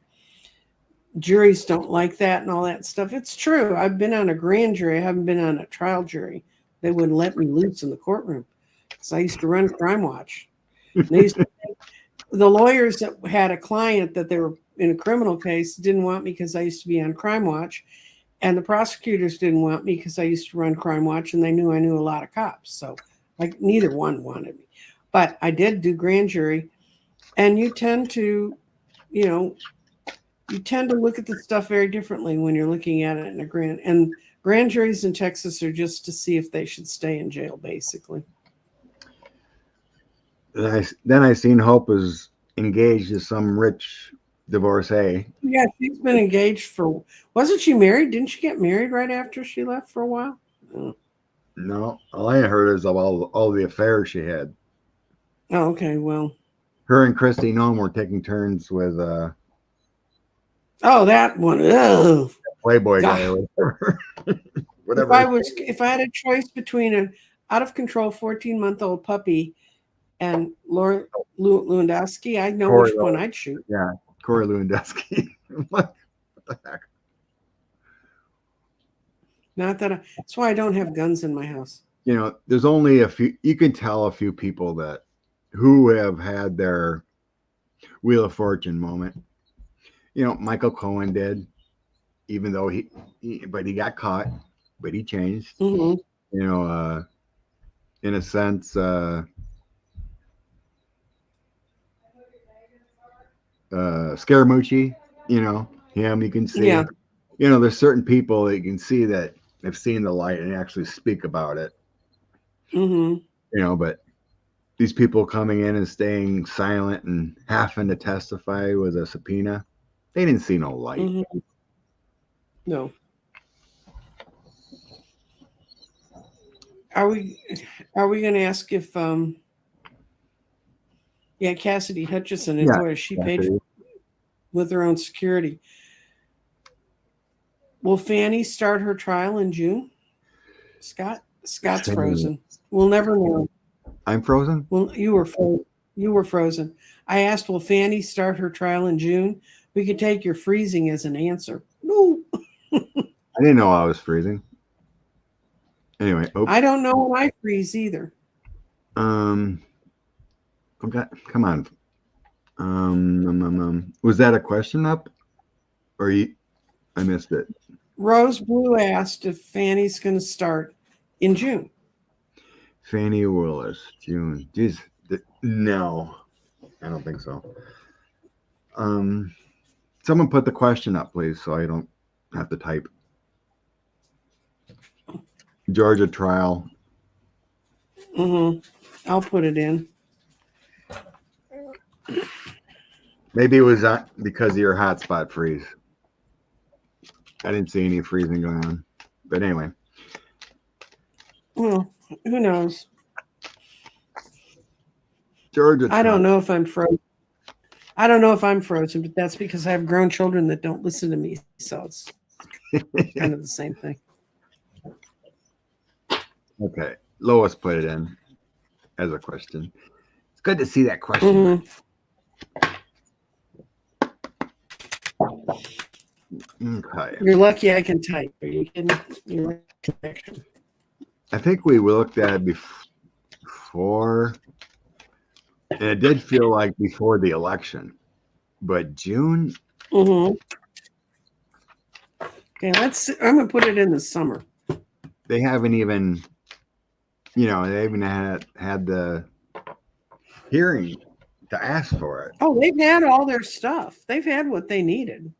juries don't like that and all that stuff. It's true. I've been on a grand jury. I haven't been on a trial jury. They wouldn't let me loose in the courtroom because I used to run Crime Watch. The lawyers that had a client that they were in a criminal case didn't want me because I used to be on Crime Watch, and the prosecutors didn't want me because I used to run Crime Watch, and they knew I knew a lot of cops. So neither one wanted me. But I did do grand jury, and you tend to look at the stuff very differently when you're looking at it in a grand juries in Texas are just to see if they should stay in jail, basically. Then I seen Hope was engaged to some rich divorcee. Yeah, she's been engaged wasn't she married? Didn't she get married right after she left for a while? No, all I heard is of all the affairs she had. Oh, okay, well. Her and Christy Nome were taking turns with that one. Oh, Playboy guy or whatever. If I had a choice between an out of control 14-month-old puppy and Laura Lewandowski, I know which one I'd shoot. Yeah, Corey Lewandowski. What the heck? That's why I don't have guns in my house. There's only a few. You can tell a few people who have had their Wheel of Fortune moment. Michael Cohen did, even though he got caught, but he changed. Mm-hmm. In a sense, Scaramucci, him, you can see. Yeah. There's certain people that you can see that have seen the light and actually speak about it. Mm-hmm. But these people coming in and staying silent and having to testify with a subpoena, they didn't see no light. Mm-hmm. No. Are we going to ask if Cassidy Hutchison, and boy, she paid with her own security. Will Fanny start her trial in June? Scott's frozen. We'll never know. I'm frozen? Well, you were frozen. I asked, will Fanny start her trial in June? We could take your freezing as an answer. No. I didn't know I was freezing. Anyway. I don't know when I freeze either. Okay, come on. Was that a question up? Or I missed it. Rose Blue asked if Fanny's going to start in June. Fannie Willis, June. Jeez, no, I don't think so. Someone put the question up, please, so I don't have to type. Georgia trial. Mm-hmm. I'll put it in. Maybe it was because of your hotspot freeze. I didn't see any freezing going on. But anyway. Well, who knows? Georgia trial. I don't know if I'm frozen. I don't know if I'm frozen, but that's because I have grown children that don't listen to me. So it's kind of the same thing. Okay. Lois put it in as a question. It's good to see that question. Mm-hmm. Okay. You're lucky I can type. Are you kidding? You're connection. I think we looked at it before, and it did feel like before the election, but June. Mm-hmm. Okay, I'm gonna put it in the summer. They haven't even, they haven't had the hearing to ask for it. Oh, they've had all their stuff. They've had what they needed.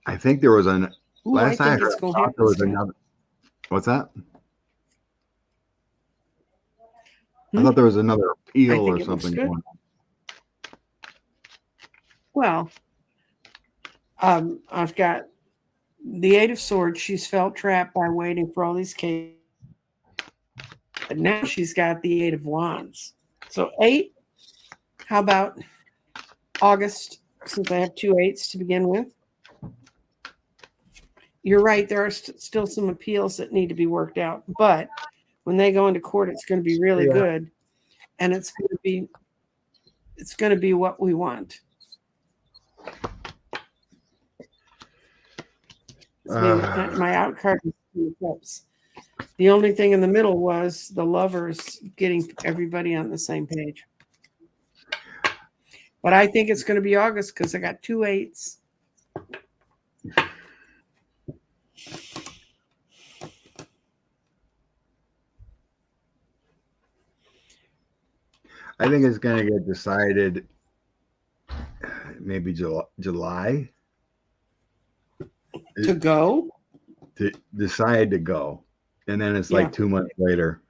I think there was last I heard, there was another. What's that? I thought there was another appeal or something going on. Well, I've got the Eight of Swords. She's felt trapped by waiting for all these cases. But now she's got the Eight of Wands. So 8, how about August, since I have 2 8s to begin with? You're right. There are still some appeals that need to be worked out. But when they go into court, it's going to be really good. And it's going to be what we want. My out card is 2 of Cups. The only thing in the middle was the Lovers getting everybody on the same page. But I think it's going to be August because I got 2 8s. I think it's going to get decided maybe July. To go? To decide to go. And then it's like 2 months later.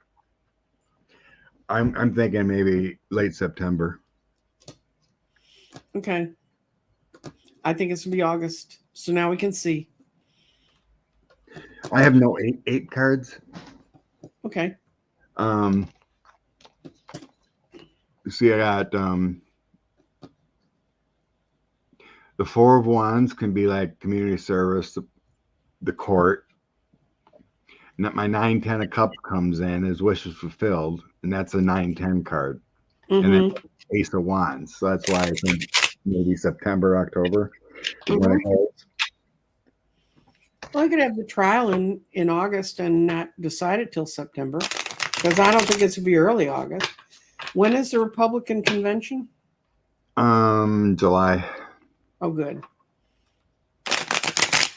I'm thinking maybe late September. Okay. I think it's going to be August. So now we can see. I have no eight cards. Okay. See, I got the 4 of Wands can be like community service, the court. And my 9, 10 of Cups comes in as wishes fulfilled, and that's a 9, 10 card. Mm-hmm. And then Ace of Wands. So that's why I think maybe September, October. Mm-hmm. Well, I could have the trial in August and not decide it till September, because I don't think it's going to be early August. When is the Republican convention? July. Oh, good. Because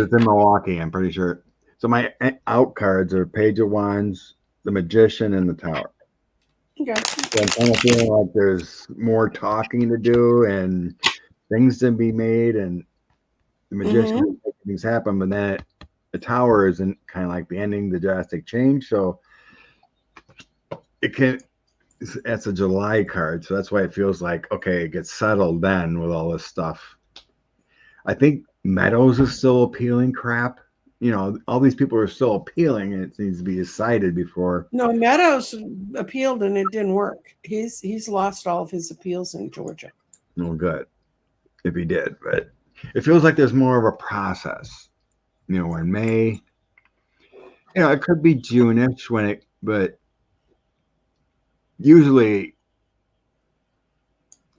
it's in Milwaukee, I'm pretty sure. So my out cards are Page of Wands, the Magician, and the Tower. Okay. So I'm kind of feeling like there's more talking to do and things to be made, and the Magician is making things happen, but then the Tower isn't kind of like the ending, the drastic change. So it can. That's a July card, so that's why it feels like, okay, it gets settled then with all this stuff. I think Meadows is still appealing crap. You know, all these people are still appealing, and it needs to be decided before. No, Meadows appealed and it didn't work. He's lost all of his appeals in Georgia. No good if he did, but it feels like there's more of a process. You know, in May, you know, it could be June-ish but usually,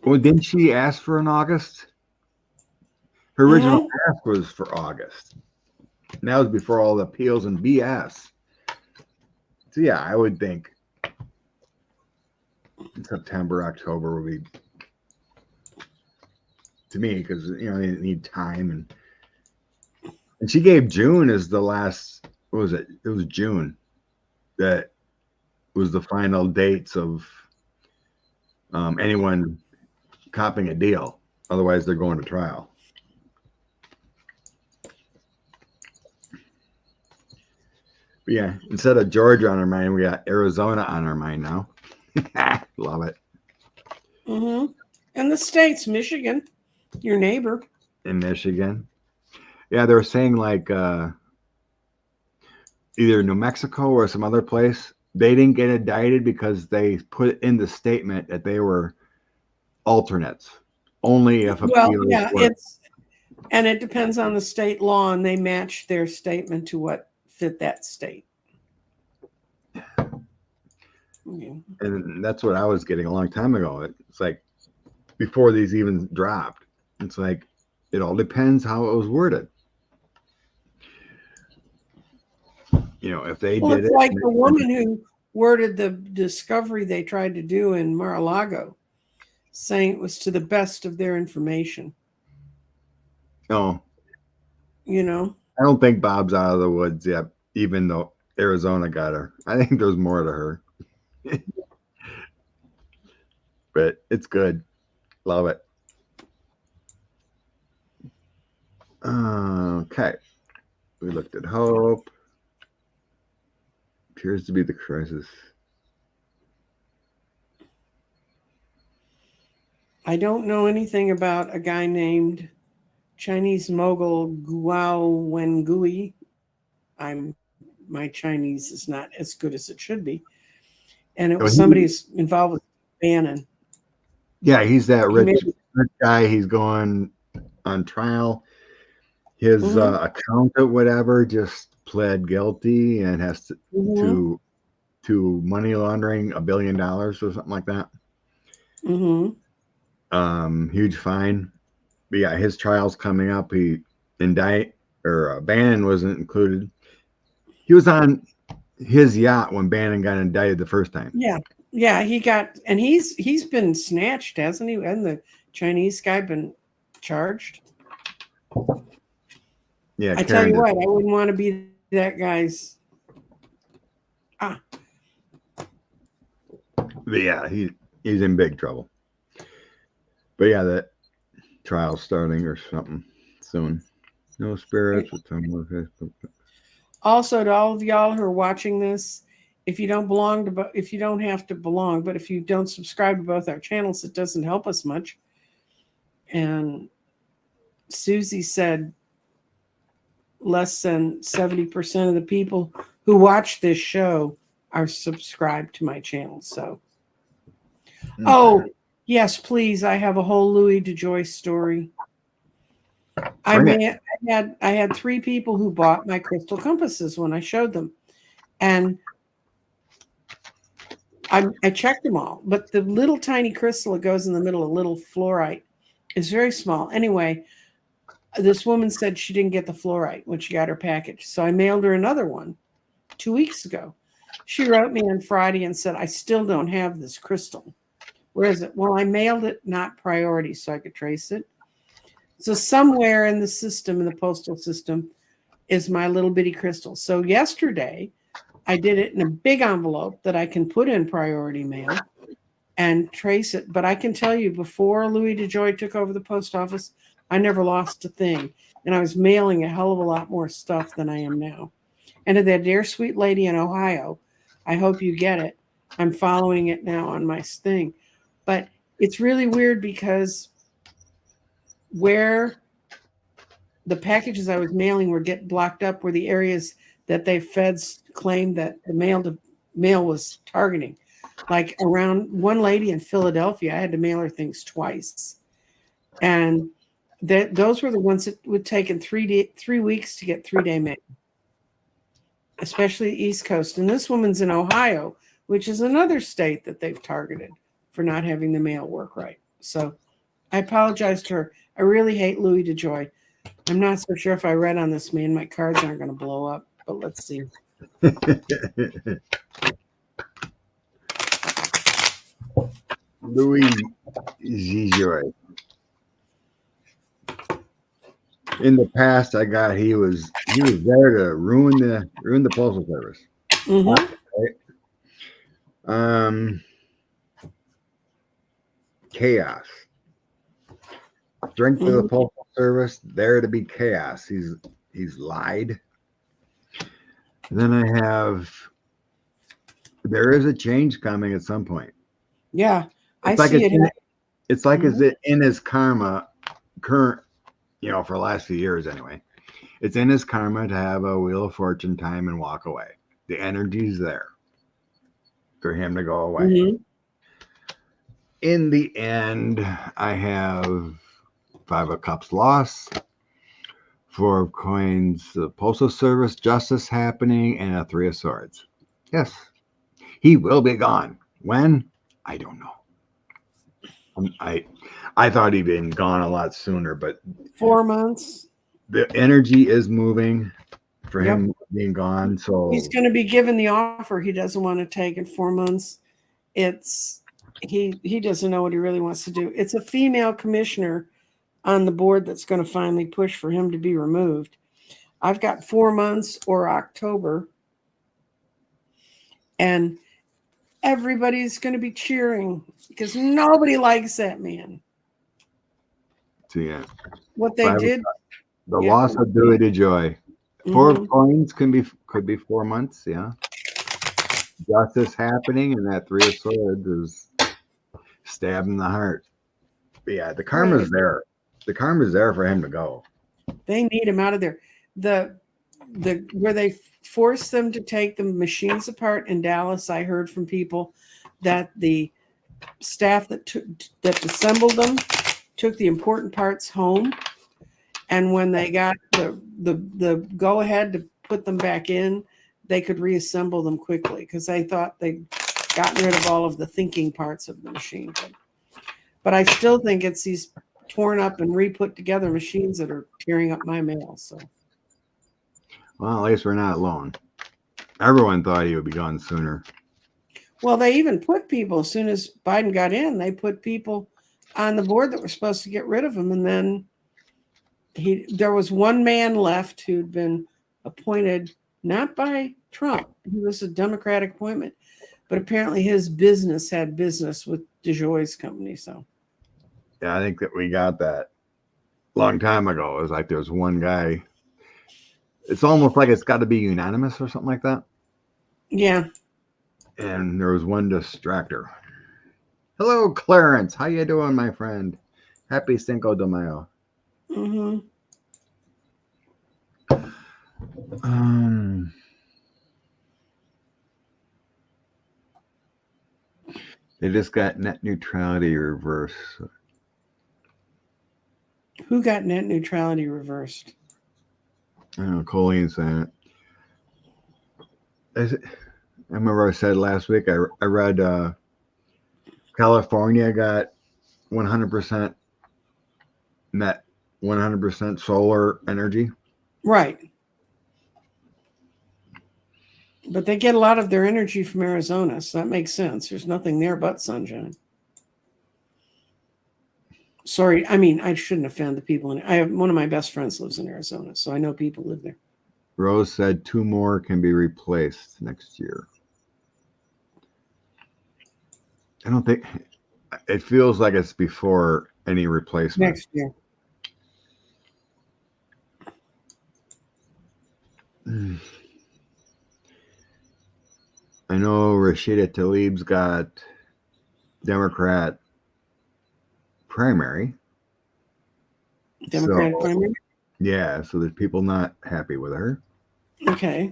well, didn't she ask for an August? Her original ask was for August. And that was before all the appeals and BS. So yeah, I would think September, October would be, to me, because you know they need time, and she gave June as the last. What was it? It was June that was the final dates of anyone copping a deal. Otherwise, they're going to trial. But yeah, instead of Georgia on our mind, we got Arizona on our mind now. Love it. And the states, Michigan, your neighbor. In Michigan. Yeah, they were saying like either New Mexico or some other place, they didn't get indicted because they put in the statement that they were alternates. Only if appeals and it depends on the state law, and they match their statement to what fit that state. And that's what I was getting a long time ago. It's like before these even dropped. It's like it all depends how it was worded. You know, if they did it's it, like the woman who worded the discovery they tried to do in Mar-a-Lago, saying it was to the best of their information. No, you know, I don't think Bob's out of the woods yet, even though Arizona got her. I think there's more to her. But it's good. Love it. Okay. We looked at hope. Appears to be the crisis. I don't know anything about a guy named Chinese mogul Guo Wengui. My Chinese is not as good as it should be. And it was somebody who's involved with Bannon. Yeah, he's that rich guy. He's going on trial. His accountant, whatever, just pled guilty and has to money laundering $1 billion or something like that. Huge fine. But yeah, his trial's coming up. Bannon wasn't included. He was on his yacht when Bannon got indicted the first time. Yeah, he got, and he's been snatched, hasn't he? And the Chinese guy been charged. Yeah, I tell you what, I wouldn't want to be that guy's. But yeah, he's in big trouble. But yeah, that trial's starting or something soon. No spirits. Also, to all of y'all who are watching this, if you don't have to belong, but if you don't subscribe to both our channels, it doesn't help us much. And Susie said less than 70% of the people who watch this show are subscribed to my channel. So, oh yes, please. I have a whole Louis DeJoy story. I had 3 people who bought my crystal compasses when I showed them, and I checked them all, but the little tiny crystal that goes in the middle, a little fluorite, is very small. Anyway, This woman said she didn't get the fluorite when she got her package. So I mailed her another one 2 weeks ago. She wrote me on Friday and said, I still don't have this crystal. Where is it? Well, I mailed it not priority so I could trace it. So somewhere in the system, in the postal system, is my little bitty crystal. So yesterday, I did it in a big envelope that I can put in priority mail and trace it. But I can tell you, before Louis DeJoy took over the post office, I never lost a thing. And I was mailing a hell of a lot more stuff than I am now. And to that dear sweet lady in Ohio, I hope you get it. I'm following it now on my thing. But it's really weird because where the packages I was mailing were get blocked up were the areas that they feds claimed that the mail was targeting. Like around one lady in Philadelphia, I had to mail her things twice. And those were the ones that would take in 3 weeks to get 3-day mail, especially East Coast. And this woman's in Ohio, which is another state that they've targeted for not having the mail work right. So I apologize to her. I really hate Louis DeJoy. I'm not so sure if I read on this man, my cards aren't going to blow up, but let's see. Louis DeJoy. In the past, he was there to ruin the Postal Service. Mm-hmm. Right? Chaos. Strength of the Postal Service, there to be chaos. He's lied. And then I have, there is a change coming at some point. Yeah, it's like see it. It's like is it in his karma, current, for the last few years anyway. It's in his karma to have a Wheel of Fortune time and walk away. The energy's there for him to go away. Mm-hmm. In the end, I have 5 of Cups loss, 4 of Coins, the Postal Service, justice happening, and a 3 of Swords. Yes, he will be gone. When? I don't know. I thought he'd been gone a lot sooner, but 4 months. The energy is moving for him being gone. So he's going to be given the offer he doesn't want to take in 4 months. He doesn't know what he really wants to do. It's a female commissioner on the board that's going to finally push for him to be removed. I've got 4 months or October, and everybody's going to be cheering because nobody likes that man. So yeah, what they did. The loss of Louis DeJoy. 4 of Coins could be 4 months. Yeah, justice happening, and that 3 of Swords is stab in the heart. But yeah, the karma's there. The karma's there for him to go. They need him out of there. The where they forced them to take the machines apart in Dallas, I heard from people that the staff that assembled them took the important parts home, and when they got the go ahead to put them back in, they could reassemble them quickly because they thought they'd gotten rid of all of the thinking parts of the machine. But I still think it's these torn up and re-put together machines that are tearing up my mail. So, well, at least we're not alone. Everyone thought he would be gone sooner. Well, they even put people, as soon as Biden got in, they put people on the board that were supposed to get rid of him. And then there was one man left who'd been appointed not by Trump. He was a Democratic appointment, but apparently his business had business with DeJoy's company. So, yeah, I think that we got that a long time ago. It was like there was one guy. It's almost like it's got to be unanimous or something like that. Yeah. And there was one distractor. Hello, Clarence. How you doing, my friend? Happy Cinco de Mayo. They just got net neutrality reversed. Who got net neutrality reversed? I don't know. Colleen saying it. I remember I said last week, I read California got 100% net 100% solar energy. Right. But they get a lot of their energy from Arizona, so that makes sense. There's nothing there but sunshine. Sorry, I mean, I shouldn't offend the people. I have one of my best friends lives in Arizona, so I know people live there. Rose said 2 more can be replaced next year. I don't think it feels like it's before any replacement. Next year. I know Rashida Tlaib's got Democrat primary. Democratic primary? Yeah, so there's people not happy with her. Okay.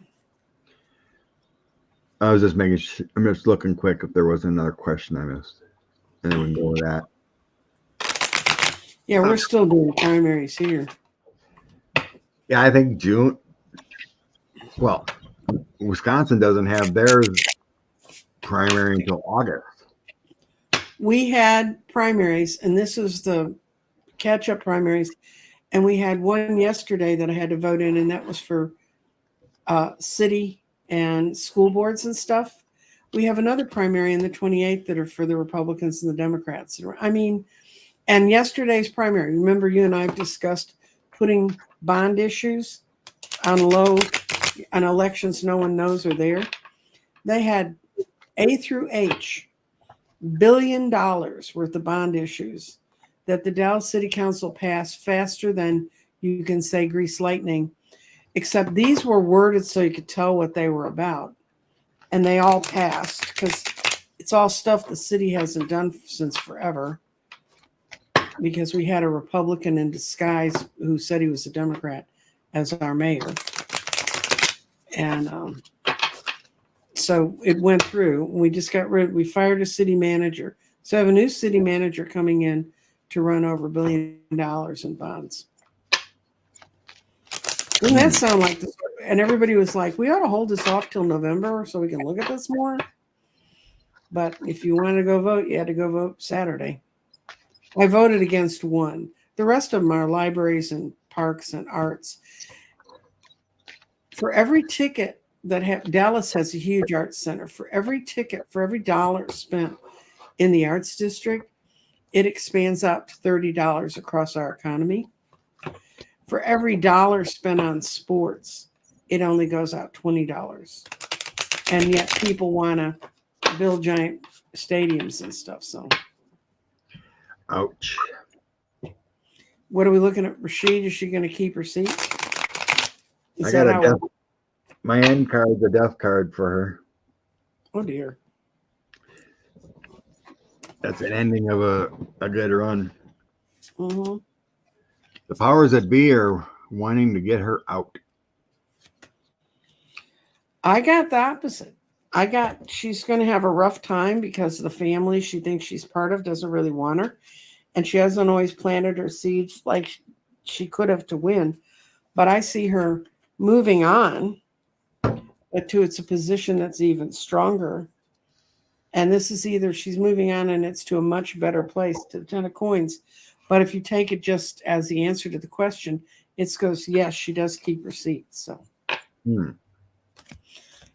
I was just making sure, I'm just looking quick if there was another question I missed. And then we can go with that. Yeah, we're still doing primaries here. Yeah, I think June. Well, Wisconsin doesn't have theirs primary until August. We had primaries, and this was the catch-up primaries, and we had one yesterday that I had to vote in, and that was for city and school boards and stuff. We have another primary on the 28th that are for the Republicans and the Democrats. I mean, and yesterday's primary, remember you and I have discussed putting bond issues on elections no one knows are there. They had A through H, $1 billion worth of bond issues that the Dallas City Council passed faster than you can say grease lightning, except these were worded so you could tell what they were about. And they all passed because it's all stuff the city hasn't done since forever, because we had a Republican in disguise who said he was a Democrat as our mayor. And so it went through. We just we fired a city manager. So I have a new city manager coming in to run over $1 billion in bonds. Doesn't that sound like this? And everybody was like, we ought to hold this off till November so we can look at this more. But if you wanted to go vote, you had to go vote Saturday. I voted against one. The rest of them are libraries and parks and arts. For every ticket that Dallas has a huge arts center. For every ticket, for every dollar spent in the arts district, it expands out to $30 across our economy. For every dollar spent on sports, it only goes out $20. And yet people want to build giant stadiums and stuff. So, ouch. What are we looking at? Rashid, is she going to keep her seat? I got my end card's a death card for her. Oh dear. That's an ending of a good run. Mm-hmm. The powers that be are wanting to get her out. I got the opposite. She's going to have a rough time because the family she thinks she's part of doesn't really want her. And she hasn't always planted her seeds like she could have to win. But I see her moving on to it's a position that's even stronger. And this is either she's moving on and it's to a much better place, to the 10 of coins. But if you take it just as the answer to the question, it goes, yes, she does keep her seat. So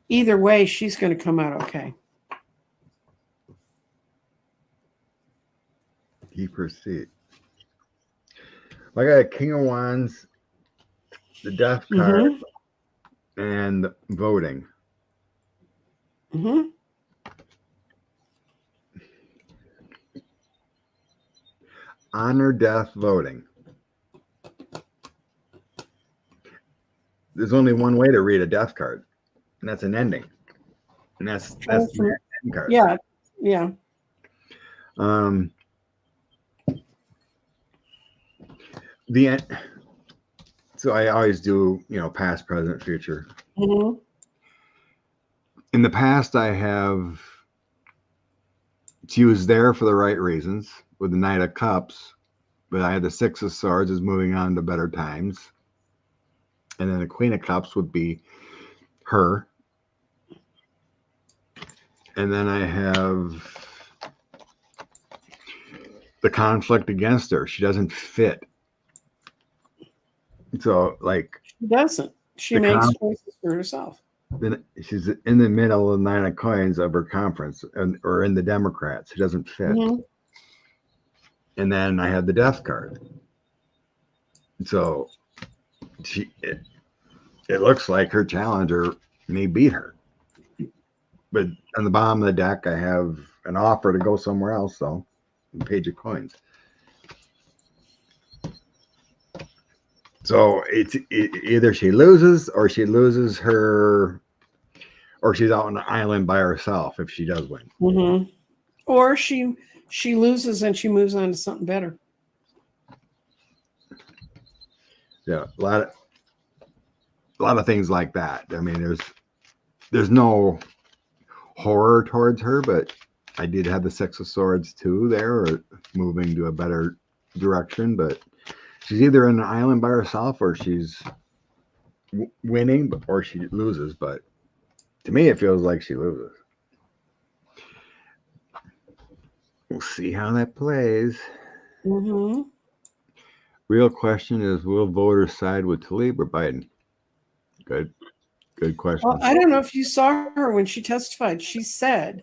either way, she's going to come out okay. Keep her seat. I got a King of Wands, the death card, and voting. Mm-hmm. Honor, death, voting. There's only one way to read a death card, and that's an ending. And that's the end card. Yeah, yeah. The end. So I always do, past, present, future. Mm-hmm. In the past, she was there for the right reasons with the Knight of Cups, but I had the Six of Swords is moving on to better times. And then the Queen of Cups would be her. And then I have the conflict against her. She doesn't fit So, like, She doesn't. She the makes choices for herself. then she's in the middle of the 9 of coins of her conference, or in the Democrats. She doesn't fit. Mm-hmm. And then I have the death card. So it looks like her challenger may beat her. But on the bottom of the deck, I have an offer to go somewhere else, though. Page of coins. So either she loses, or she loses her, or she's out on an island by herself if she does win. Mm-hmm. Or she loses and she moves on to something better. Yeah, a lot of things like that. I mean, there's no horror towards her, but I did have the Six of Swords too there, or moving to a better direction. But she's either on an island by herself, or she's winning, or she loses. But to me, it feels like she loses. We'll see how that plays. Mm-hmm. Real question is, will voters side with Tlaib or Biden? Good question. Well, I don't know if you saw her when she testified. She said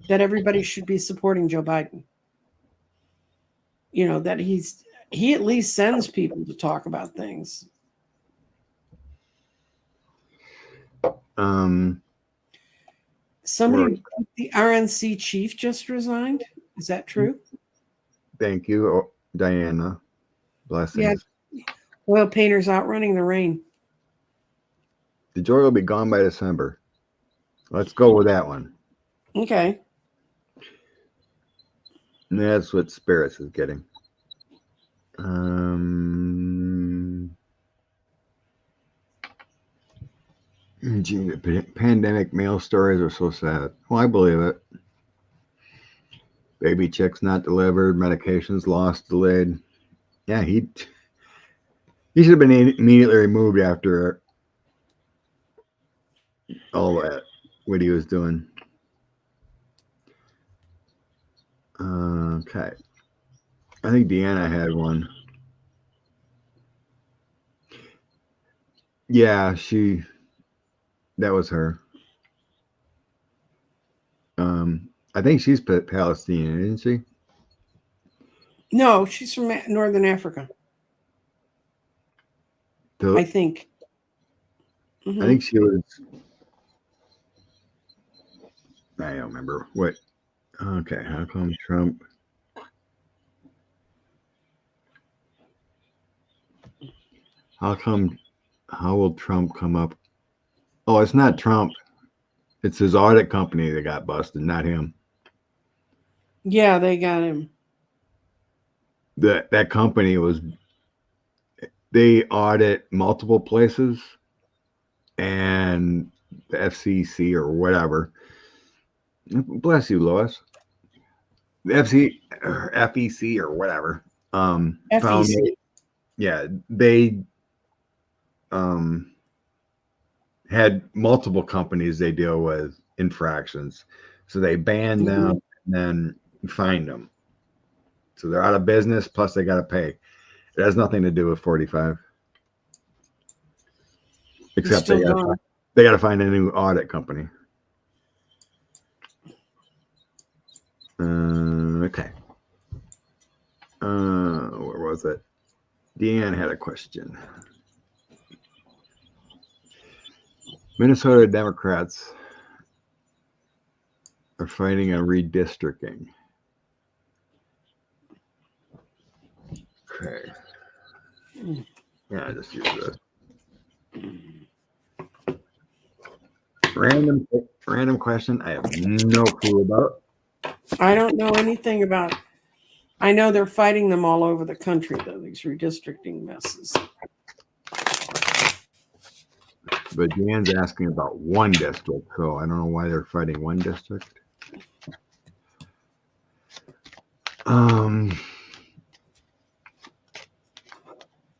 that everybody should be supporting Joe Biden. You know, that he at least sends people to talk about things. Somebody, the RNC chief just resigned. Is that true? Thank you, Diana. Blessings. Yeah. Oil painters outrunning the rain. The joy will be gone by December. Let's go with that one. Okay. And that's what Spirits is getting. Gee, pandemic mail stories are so sad. Well, I believe it. Baby chicks not delivered, medications lost, delayed. Yeah, he should have been immediately removed after all that, what he was doing. Okay. I think Deanna had one. Yeah, that was her. I think she's Palestinian, isn't she? No, she's from Northern Africa. I think. Mm-hmm. I think she was. I don't remember what. Okay, how come Trump? How will Trump come up? Oh, it's not Trump. It's his audit company that got busted, not him. Yeah, they got him. That company they audit multiple places, and the FCC or whatever. Bless you, Lois. The FEC or whatever. FEC. Found, yeah, they had multiple companies they deal with infractions, so they banned them and then fined them. So they're out of business. Plus, they got to pay. It has nothing to do with 45, except they got to find a new audit company. Okay. Where was it? Deanne had a question. Minnesota Democrats are fighting a redistricting. Okay. Yeah, I just use this. Random question. I have no clue about. I don't know anything about. I know they're fighting them all over the country, though, these redistricting messes. But Dan's asking about one district, so I don't know why they're fighting one district.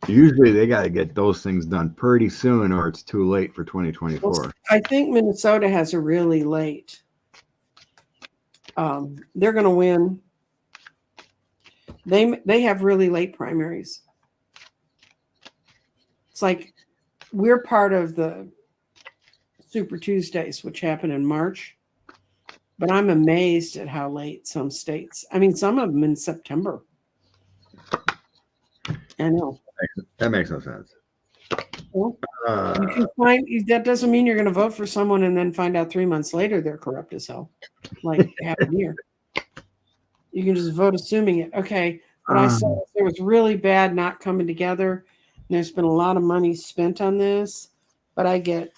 Usually they got to get those things done pretty soon, or it's too late for 2024. Well, I think Minnesota has a really late. They're going to win. They have really late primaries. It's like we're part of the Super Tuesdays, which happened in March. But I'm amazed at how late some states. I mean, some of them in September. I know. That makes no sense. Well, you can find that doesn't mean you're going to vote for someone and then find out 3 months later they're corrupt as hell, like happened here. You can just vote assuming it. Okay, what I saw was there was really bad not coming together. And there's been a lot of money spent on this, but I get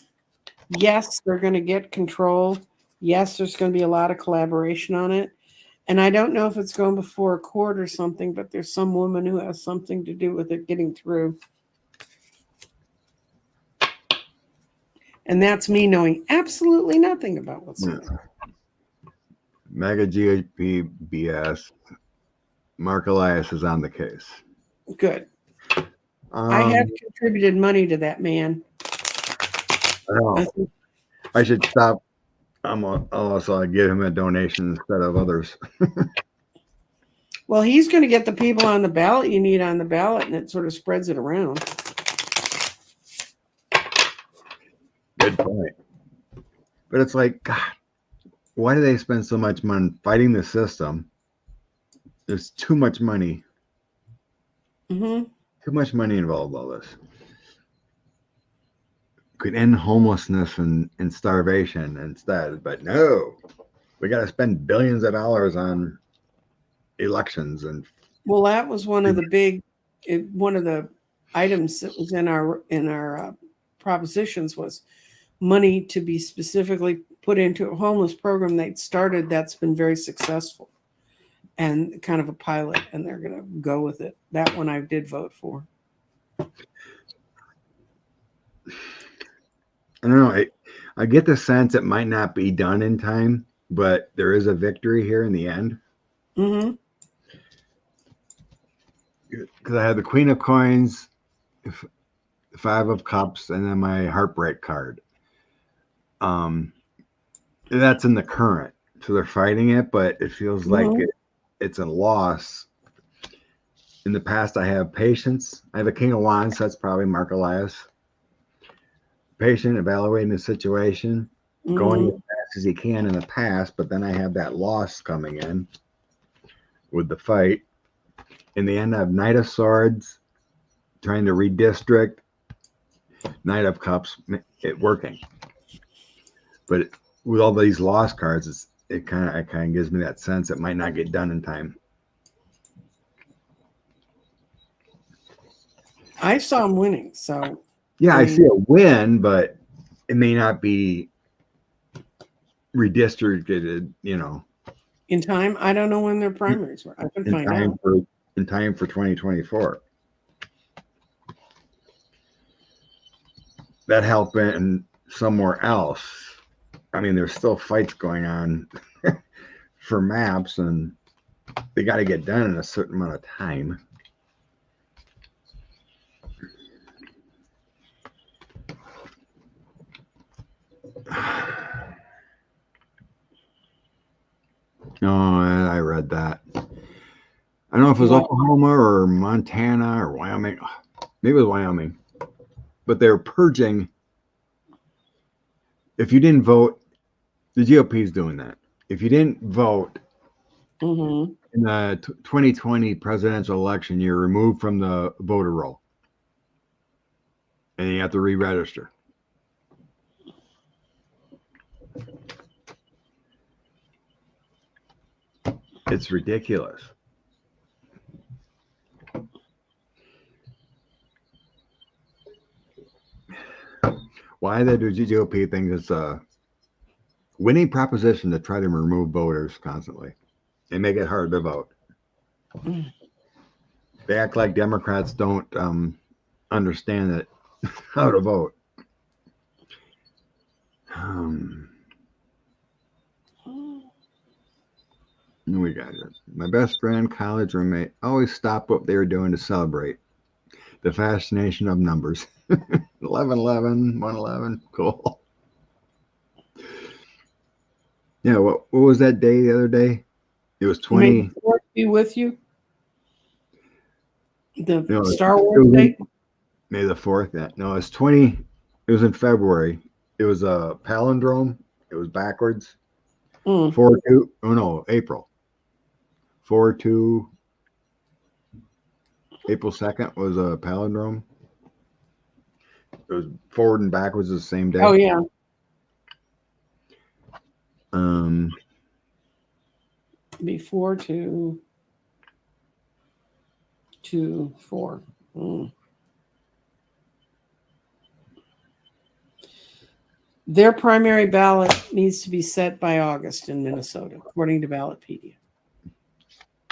yes, they're going to get control. Yes, there's going to be a lot of collaboration on it. And I don't know if it's going before a court or something, but there's some woman who has something to do with it getting through. And that's me knowing absolutely nothing about what's going on. Mega GOP BS. Mark Elias is on the case. Good. I have contributed money to that man. I know. I should stop. Also give him a donation instead of others. Well, he's going to get the people on the ballot you need on the ballot, and it sort of spreads it around. Good point. But it's like, God, why do they spend so much money fighting the system? There's too much money. Mm-hmm. Too much money involved in all this. Could end homelessness and starvation instead, but no. We got to spend billions of dollars on elections. And well, that was one of the items that was in our propositions was money to be specifically put into a homeless program they'd started that's been very successful and kind of a pilot, and they're going to go with it. That one I did vote for. I don't know. I get the sense it might not be done in time, but there is a victory here in the end. Mm-hmm. Because I had the Queen of Coins, Five of Cups, and then my Heartbreak card. That's in the current, so they're fighting it, but it feels like it's a loss. In the past, I have Patience. I have a King of Wands, so that's probably Mark Elias. Patient, evaluating the situation, going as fast as he can in the past, but then I have that loss coming in with the fight. In the end, I have Knight of Swords, trying to redistrict, Knight of Cups, it working. But with all these lost cards, it kind of gives me that sense it might not get done in time. I saw him winning, so yeah, I see a win, but it may not be redistributed. In time, I don't know when their primaries were. I can find out. In time for 2024. That happened somewhere else. I mean, there's still fights going on for maps, and they got to get done in a certain amount of time. Oh, I read that. I don't know if it was Oklahoma or Montana or Wyoming. Maybe it was Wyoming. But they're purging. If you didn't vote, the GOP is doing that. If you didn't vote in the 2020 presidential election, you're removed from the voter roll. And you have to re-register. It's ridiculous. Why the GOP thinks it's a winning proposition to try to remove voters constantly and make it hard to vote. They act like Democrats don't understand it, how to vote. We got it. My best friend, college roommate, always stopped what they were doing to celebrate the fascination of numbers. 11-11, 111, cool. Yeah, what was that day the other day? It was 20. May the Fourth be with you. The Star Wars day. May the 4th. Yeah. No, it's 20. It was in February. It was a palindrome. It was backwards. 4-2. Oh no, April. 4-2. April 2nd was a palindrome. It was forward and backwards the same day. Oh yeah. Before 2, 2, 4. Their primary ballot needs to be set by August in Minnesota, according to Ballotpedia.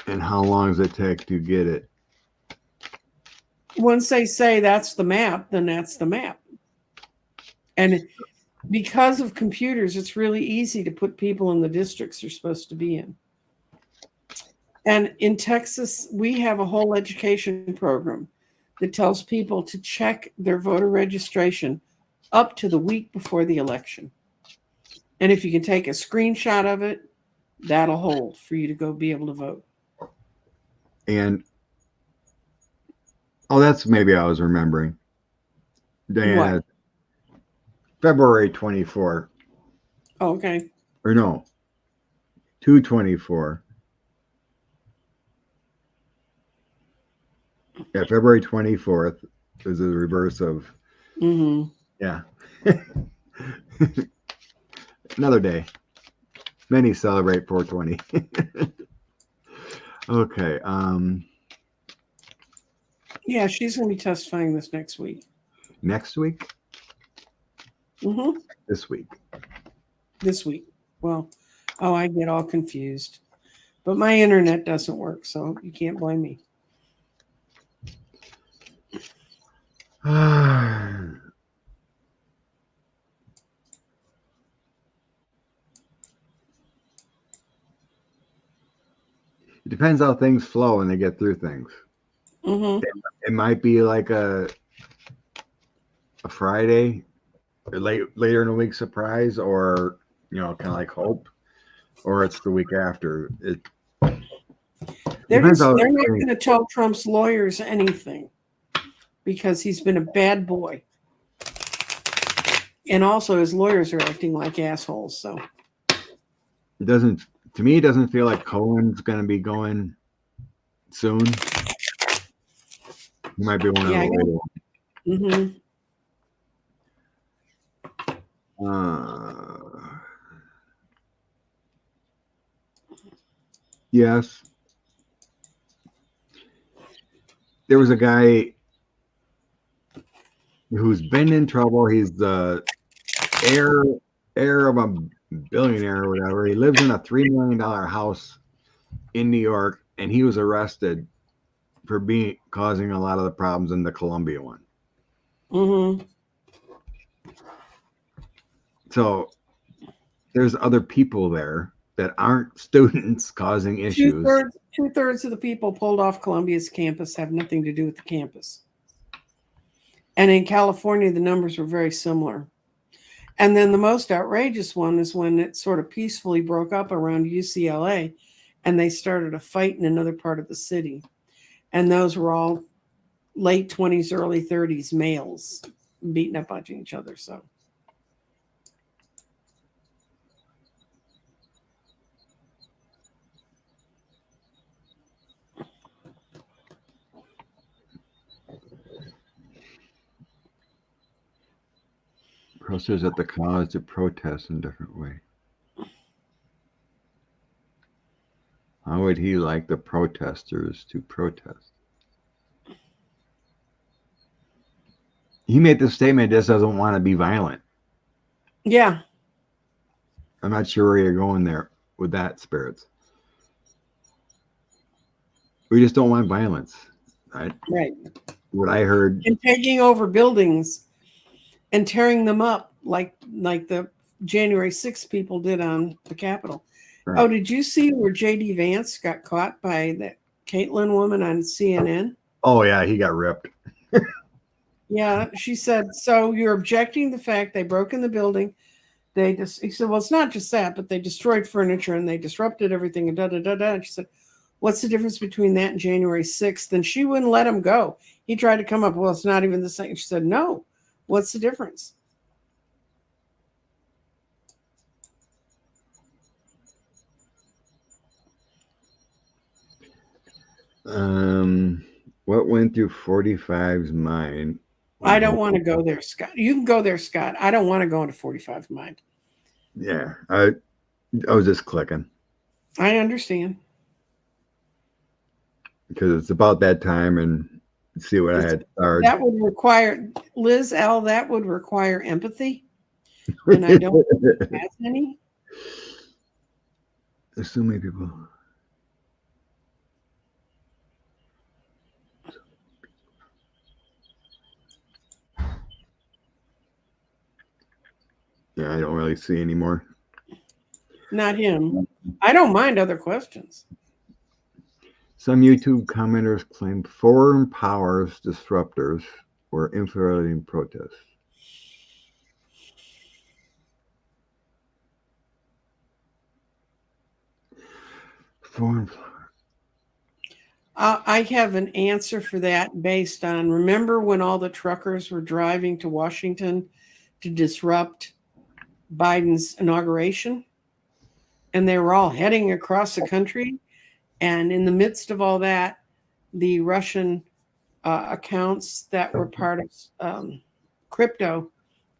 And how long does it take to get it? Once they say that's the map, then that's the map. And because of computers, it's really easy to put people in the districts they're supposed to be in. And in Texas, we have a whole education program that tells people to check their voter registration up to the week before the election. And if you can take a screenshot of it, that'll hold for you to go be able to vote. And that's maybe I was remembering. Diana, What? February 24. Oh, okay. Or no, 2/24. Yeah, February 24th is the reverse of. Yeah. Another day. Many celebrate 420. Okay. Yeah, she's going to be testifying this next week. Next week? This week. This week. Well, I get all confused. But my internet doesn't work, so you can't blame me. It depends how things flow and they get through things. It might be like a Friday, or later in the week surprise, or kind of like hope, or it's the week after. They're not going to tell Trump's lawyers anything because he's been a bad boy. And also his lawyers are acting like assholes. So to me, it doesn't feel like Cohen's going to be going soon. He might be one of the later ones. Yes. There was a guy who's been in trouble. He's the heir of a billionaire or whatever. He lives in a $3 million house in New York, and he was arrested for causing a lot of the problems in the Columbia one. So there's other people there that aren't students causing issues. Two-thirds of the people pulled off Columbia's campus have nothing to do with the campus. And in California, the numbers were very similar. And then the most outrageous one is when it sort of peacefully broke up around UCLA and they started a fight in another part of the city. And those were all late 20s, early 30s males beating up on each other. So. Protesters at the cause to protest in a different way. How would he like the protesters to protest? He made the statement, just doesn't want to be violent. Yeah. I'm not sure where you're going there with that, Spirits. We just don't want violence. Right. What I heard. And taking over buildings and tearing them up like the January 6th people did on the Capitol. Right. Oh, did you see where J.D. Vance got caught by that Caitlyn woman on CNN? Oh, yeah, he got ripped. Yeah, she said, so you're objecting the fact they broke in the building. He said, well, it's not just that, but they destroyed furniture and they disrupted everything and da-da-da-da. And she said, What's the difference between that and January 6th? Then she wouldn't let him go. He tried to come up, well, it's not even the same. She said, no. What's the difference? What went through 45's mind? I don't want to go there, Scott. You can go there, Scott. I don't want to go into 45's mind. Yeah, I was just clicking. I understand. Because it's about that time, and see what I had started. That would require, Liz L., that would require empathy. And I don't have any. There's so many people. Yeah, I don't really see anymore. Not him. I don't mind other questions. Some YouTube commenters claim foreign powers disruptors were infiltrating protests. Foreign powers. I have an answer for that based on, remember when all the truckers were driving to Washington to disrupt Biden's inauguration? And they were all heading across the country. And in the midst of all that, the Russian accounts that were part of crypto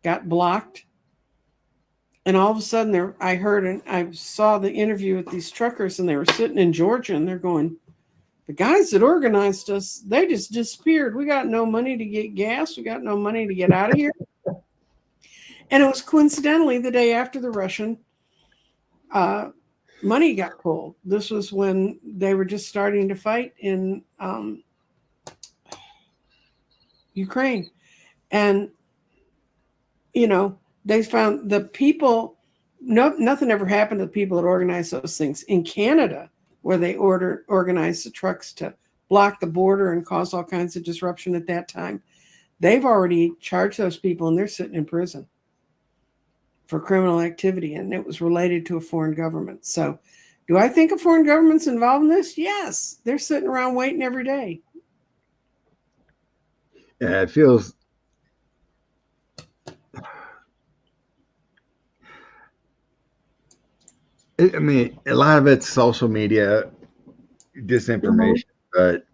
got blocked. And all of a sudden, I heard and I saw the interview with these truckers, and they were sitting in Georgia, and they're going, the guys that organized us, they just disappeared. We got no money to get gas. We got no money to get out of here. And it was coincidentally the day after the Russian money got pulled. This was when they were just starting to fight in Ukraine. And, you know, they found the people, nothing ever happened to the people that organized those things. In Canada, where they organized the trucks to block the border and cause all kinds of disruption at that time, they've already charged those people, and they're sitting in prison for criminal activity, and it was related to a foreign government. So do I think a foreign government's involved in this? Yes. They're sitting around waiting every day. Yeah, it feels... I mean, a lot of it's social media disinformation, but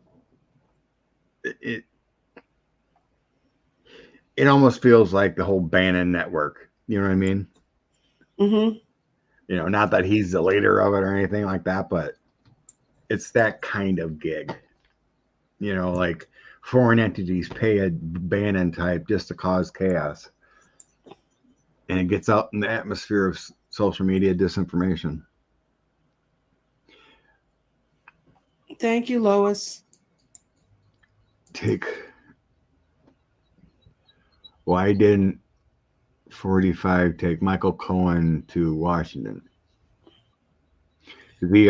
it almost feels like the whole Bannon network. You know what I mean? Mm-hmm. You know, not that he's the leader of it or anything like that, but it's that kind of gig. You know, like foreign entities pay a Bannon type just to cause chaos. And it gets out in the atmosphere of social media disinformation. Thank you, Lois. Why didn't 45 take Michael Cohen to Washington? He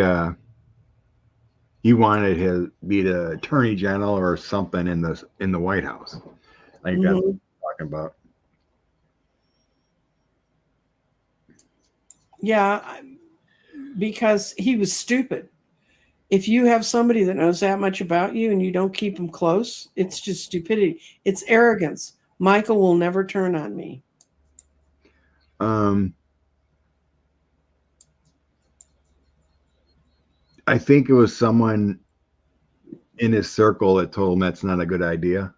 wanted to be the attorney general or something in the White House. I think that's what I'm talking about. Yeah, because he was stupid. If you have somebody that knows that much about you and you don't keep them close, it's just stupidity. It's arrogance. Michael will never turn on me. I think it was someone in his circle that told him that's not a good idea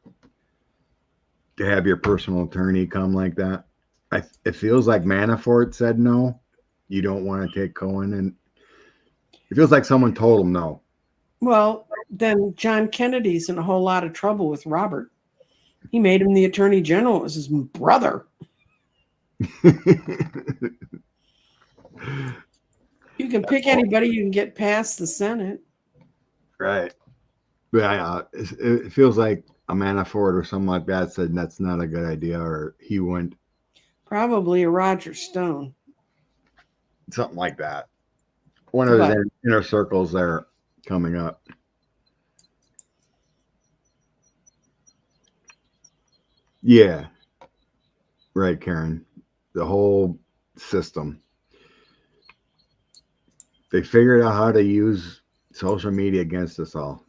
to have your personal attorney come like that. It feels like Manafort said no. You don't want to take Cohen, and it feels like someone told him no. Well, then John Kennedy's in a whole lot of trouble with Robert. He made him the attorney general. It was his brother. You can pick anybody, you can get past the Senate. Right. But it feels like a Manafort or something like that said that's not a good idea, or he wouldn't. Probably a Roger Stone. Something like that. One of his inner circles there coming up. Yeah. Right, Karen. The whole system. They figured out how to use Social media against us all.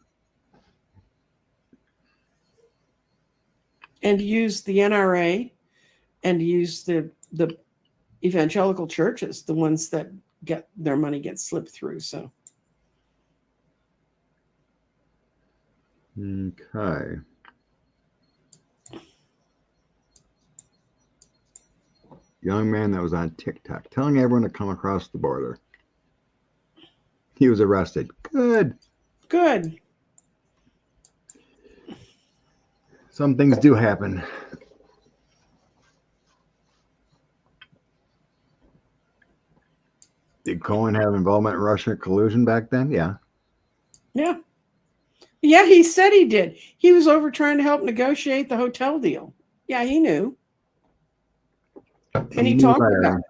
And use the NRA and use the evangelical churches, the ones that get their money gets slipped through. So okay. Young man that was on TikTok telling everyone to come across the border. He was arrested. Good. good. Some things do happen. Did Cohen have involvement in Russian collusion back then? Yeah. Yeah. Yeah, he said he did. He was over trying to help negotiate the hotel deal. Yeah, he knew. And he knew talked better. about it.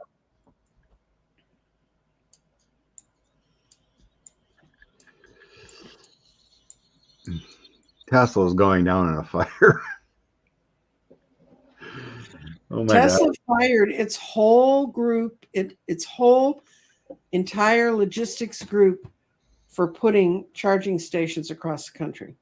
Tesla's going down in a fire. Oh my Tesla God. fired its whole group, its whole entire logistics group for putting charging stations across the country.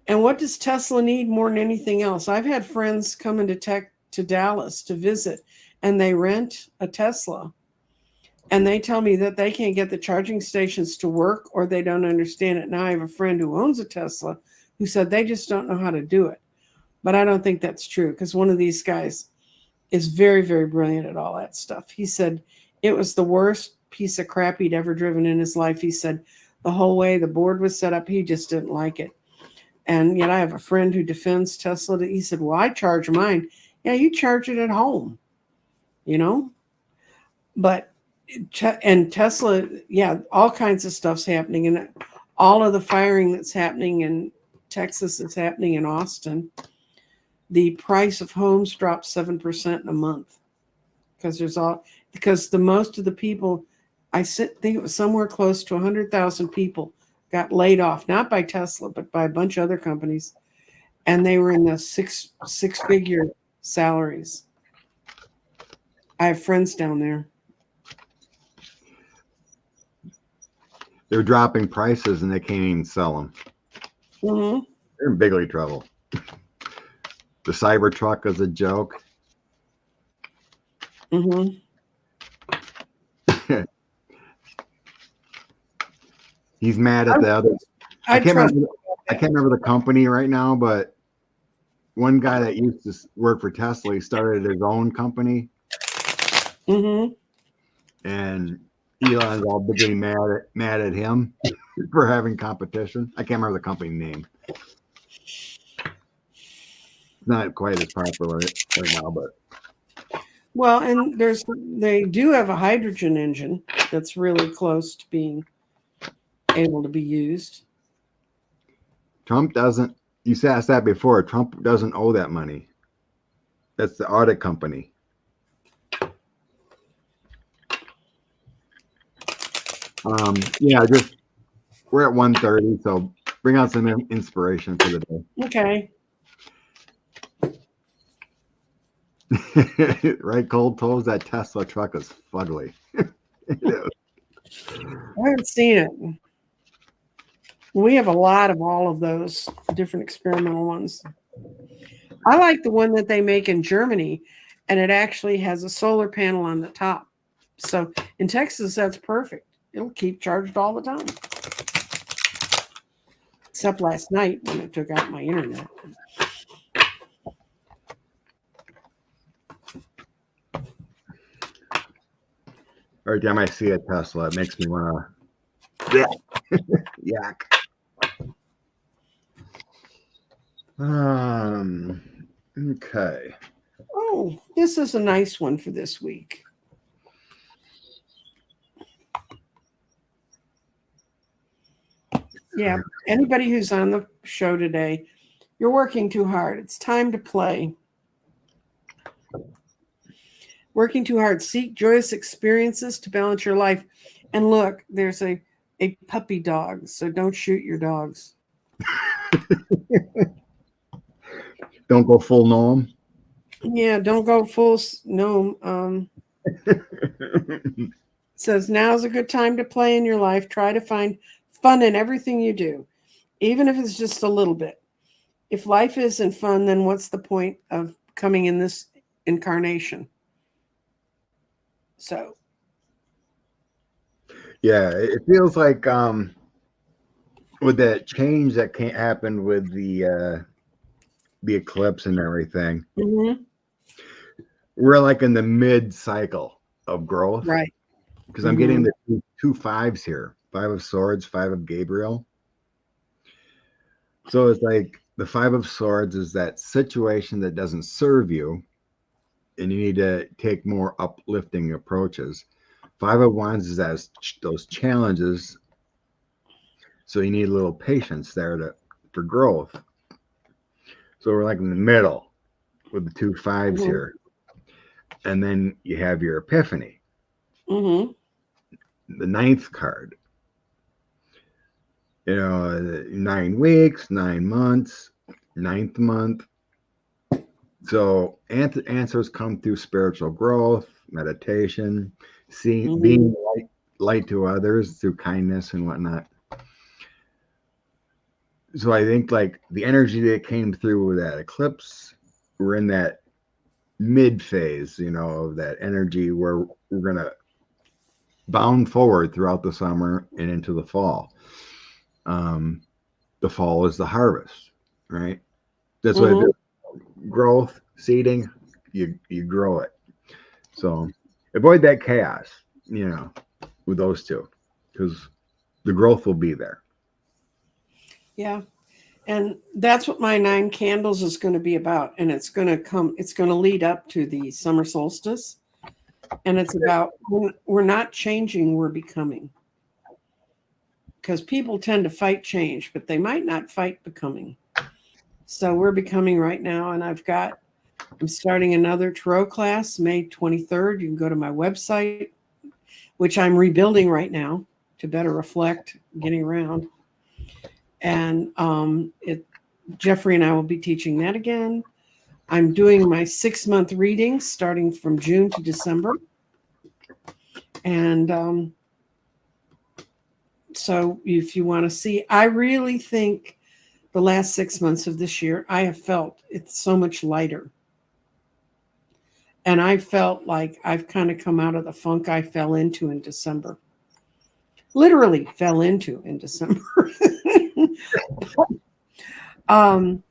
And what does Tesla need more than anything else? I've had friends come into Dallas to visit, and they rent a Tesla, and they tell me that they can't get the charging stations to work, or they don't understand it. Now I have a friend who owns a Tesla who said they just don't know how to do it. But I don't think that's true, because one of these guys is very, very brilliant at all that stuff. He said it was the worst piece of crap he'd ever driven in his life. He said the whole way the board was set up, he just didn't like it. And yet I have a friend who defends Tesla. He said, well, I charge mine. Yeah, you charge it at home, you know? But, and Tesla, yeah, all kinds of stuff's happening. And all of the firing that's happening in Texas is happening in Austin. The price of homes dropped 7% in a month because the most of the people, I think it was somewhere close to 100,000 people got laid off, not by Tesla, but by a bunch of other companies. And they were in the six-figure salaries. I have friends down there. They're dropping prices and they can't even sell them. Mm-hmm. They're in bigly trouble. The Cybertruck is a joke. Mm-hmm. He's mad at the other. I can't remember the company right now, but one guy that used to work for Tesla, he started his own company. Mm-hmm. And Elon's all bigly mad at him for having competition. I can't remember the company name. Not quite as popular right now, but well, and they do have a hydrogen engine that's really close to being able to be used. Trump doesn't. You asked that before. Trump doesn't owe that money. That's the audit company. Yeah, just we're at 1:30, so bring out some inspiration for the day. Okay. Right, Cold Toes, that Tesla truck is fugly. I haven't seen it. We have a lot of all of those different experimental ones. I like the one that they make in Germany, and it actually has a solar panel on the top. So in Texas, that's perfect. It'll keep charged all the time. Except last night when it took out my internet. Every time I see a Tesla, it makes me want to yak. Okay. Oh, this is a nice one for this week. Yeah, anybody who's on the show today, you're working too hard. It's time to play. Working too hard. Seek joyous experiences to balance your life. And look, there's a puppy dog, so don't shoot your dogs. Don't go full gnome. Yeah, don't go full gnome. says now's a good time to play in your life. Try to find fun in everything you do, even if it's just a little bit. If life isn't fun, then what's the point of coming in this incarnation? So, Yeah, it feels like with that change that can't happen with the eclipse and everything, we're like in the mid cycle of growth, right. because I'm getting the two fives here, 5 of Swords, 5 of Gabriel. So it's like the 5 of Swords is that situation that doesn't serve you, and you need to take more uplifting approaches. 5 of Wands is those challenges, so you need a little patience there for growth. So we're like in the middle with the 2 5s here, and then you have your epiphany, the 9th card. 9 weeks, 9 months, 9th month. So answers come through spiritual growth, meditation, being light to others through kindness and whatnot. So I think like the energy that came through with that eclipse, we're in that mid phase, of that energy where we're going to bound forward throughout the summer and into the fall. The fall is the harvest, right? That's what I do. Growth, seeding, you grow it. So avoid that chaos, with those two, because the growth will be there. Yeah. And that's what my 9 candles is going to be about. And it's going to lead up to the summer solstice. And it's about, we're not changing, we're becoming. Because people tend to fight change, but they might not fight becoming. So we're becoming right now. And I'm starting another tarot class May 23rd. You can go to my website, which I'm rebuilding right now to better reflect getting around. And Jeffrey and I will be teaching that again. I'm doing my 6-month readings starting from June to December. And so if you want to see, I really think the last 6 months of this year, I have felt it's so much lighter. And I felt like I've kind of come out of the funk I fell into in December. Literally fell into in December. And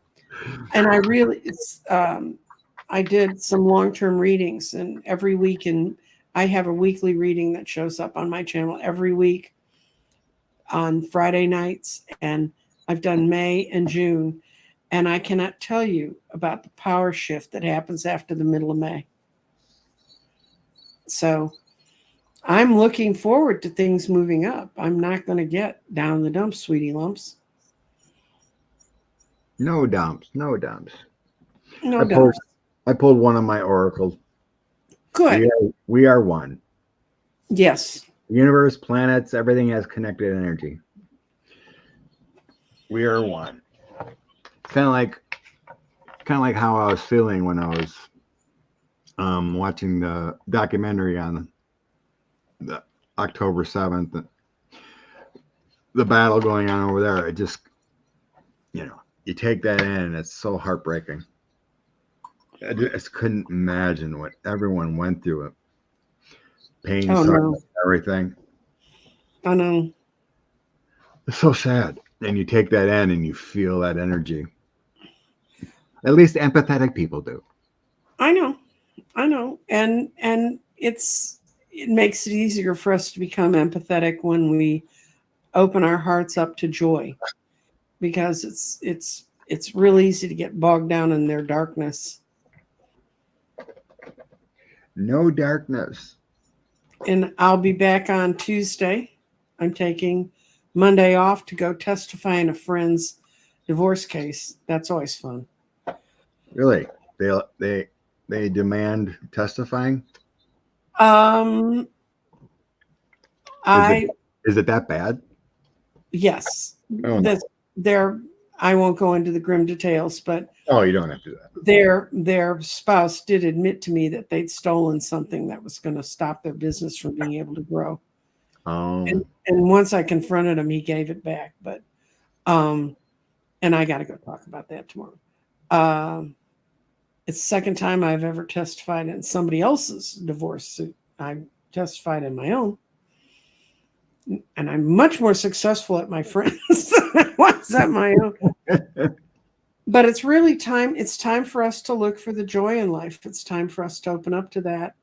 I really, I did some long-term readings, and every week, and I have a weekly reading that shows up on my channel every week on Friday nights, and I've done May and June, and I cannot tell you about the power shift that happens after the middle of May. So I'm looking forward to things moving up. I'm not going to get down in the dumps, sweetie lumps. No dumps, no dumps. No dumps. I pulled one of my oracles. Good. We are one. Yes. The universe, planets, everything has connected energy. We are one. Kind of like how I was feeling when I was watching the documentary on the October 7th, the battle going on over there. It just, you take that in, and it's so heartbreaking. I just couldn't imagine what everyone went through. It. Pain, suffering, everything. I know. It's so sad. And you take that in and you feel that energy. At least empathetic people do. I know. And it makes it easier for us to become empathetic when we open our hearts up to joy, because it's real easy to get bogged down in their darkness. No darkness. And I'll be back on Tuesday. I'm taking Monday off to go testify in a friend's divorce case. That's always fun. Really? They demand testifying? Is it that bad? Yes. Oh, no. I won't go into the grim details, but Oh, you don't have to do that. their spouse did admit to me that they'd stolen something that was going to stop their business from being able to grow. And once I confronted him, he gave it back. But and I got to go talk about that tomorrow. It's the second time I've ever testified in somebody else's divorce suit. I testified in my own. And I'm much more successful at my friends than I was at my own. But it's really time. It's time for us to look for the joy in life. It's time for us to open up to that.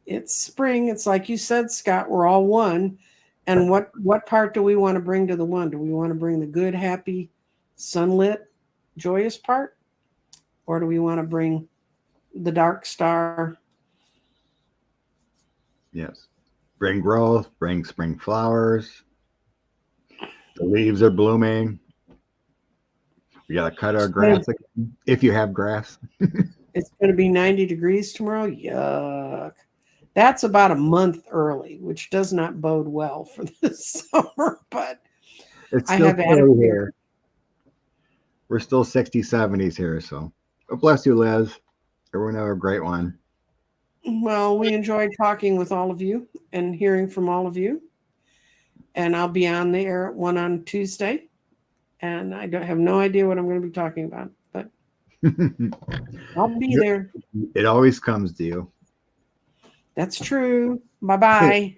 It's spring. It's like you said, Scott, we're all one. And what part do we want to bring to the one? Do we want to bring the good, happy, sunlit, joyous part? Or do we want to bring the dark star? Yes. Bring growth, bring spring flowers. The leaves are blooming. We got to cut our grass again, if you have grass. It's going to be 90 degrees tomorrow. Yuck. That's about a month early, which does not bode well for this summer, but It's I still have added here. We're still 60s, 70s here, so bless you, Liz. Everyone have a great one. Well, we enjoyed talking with all of you and hearing from all of you. And I'll be on the air at 1 on Tuesday. And I have no idea what I'm going to be talking about, but I'll be there. It always comes to you. That's true. Bye-bye.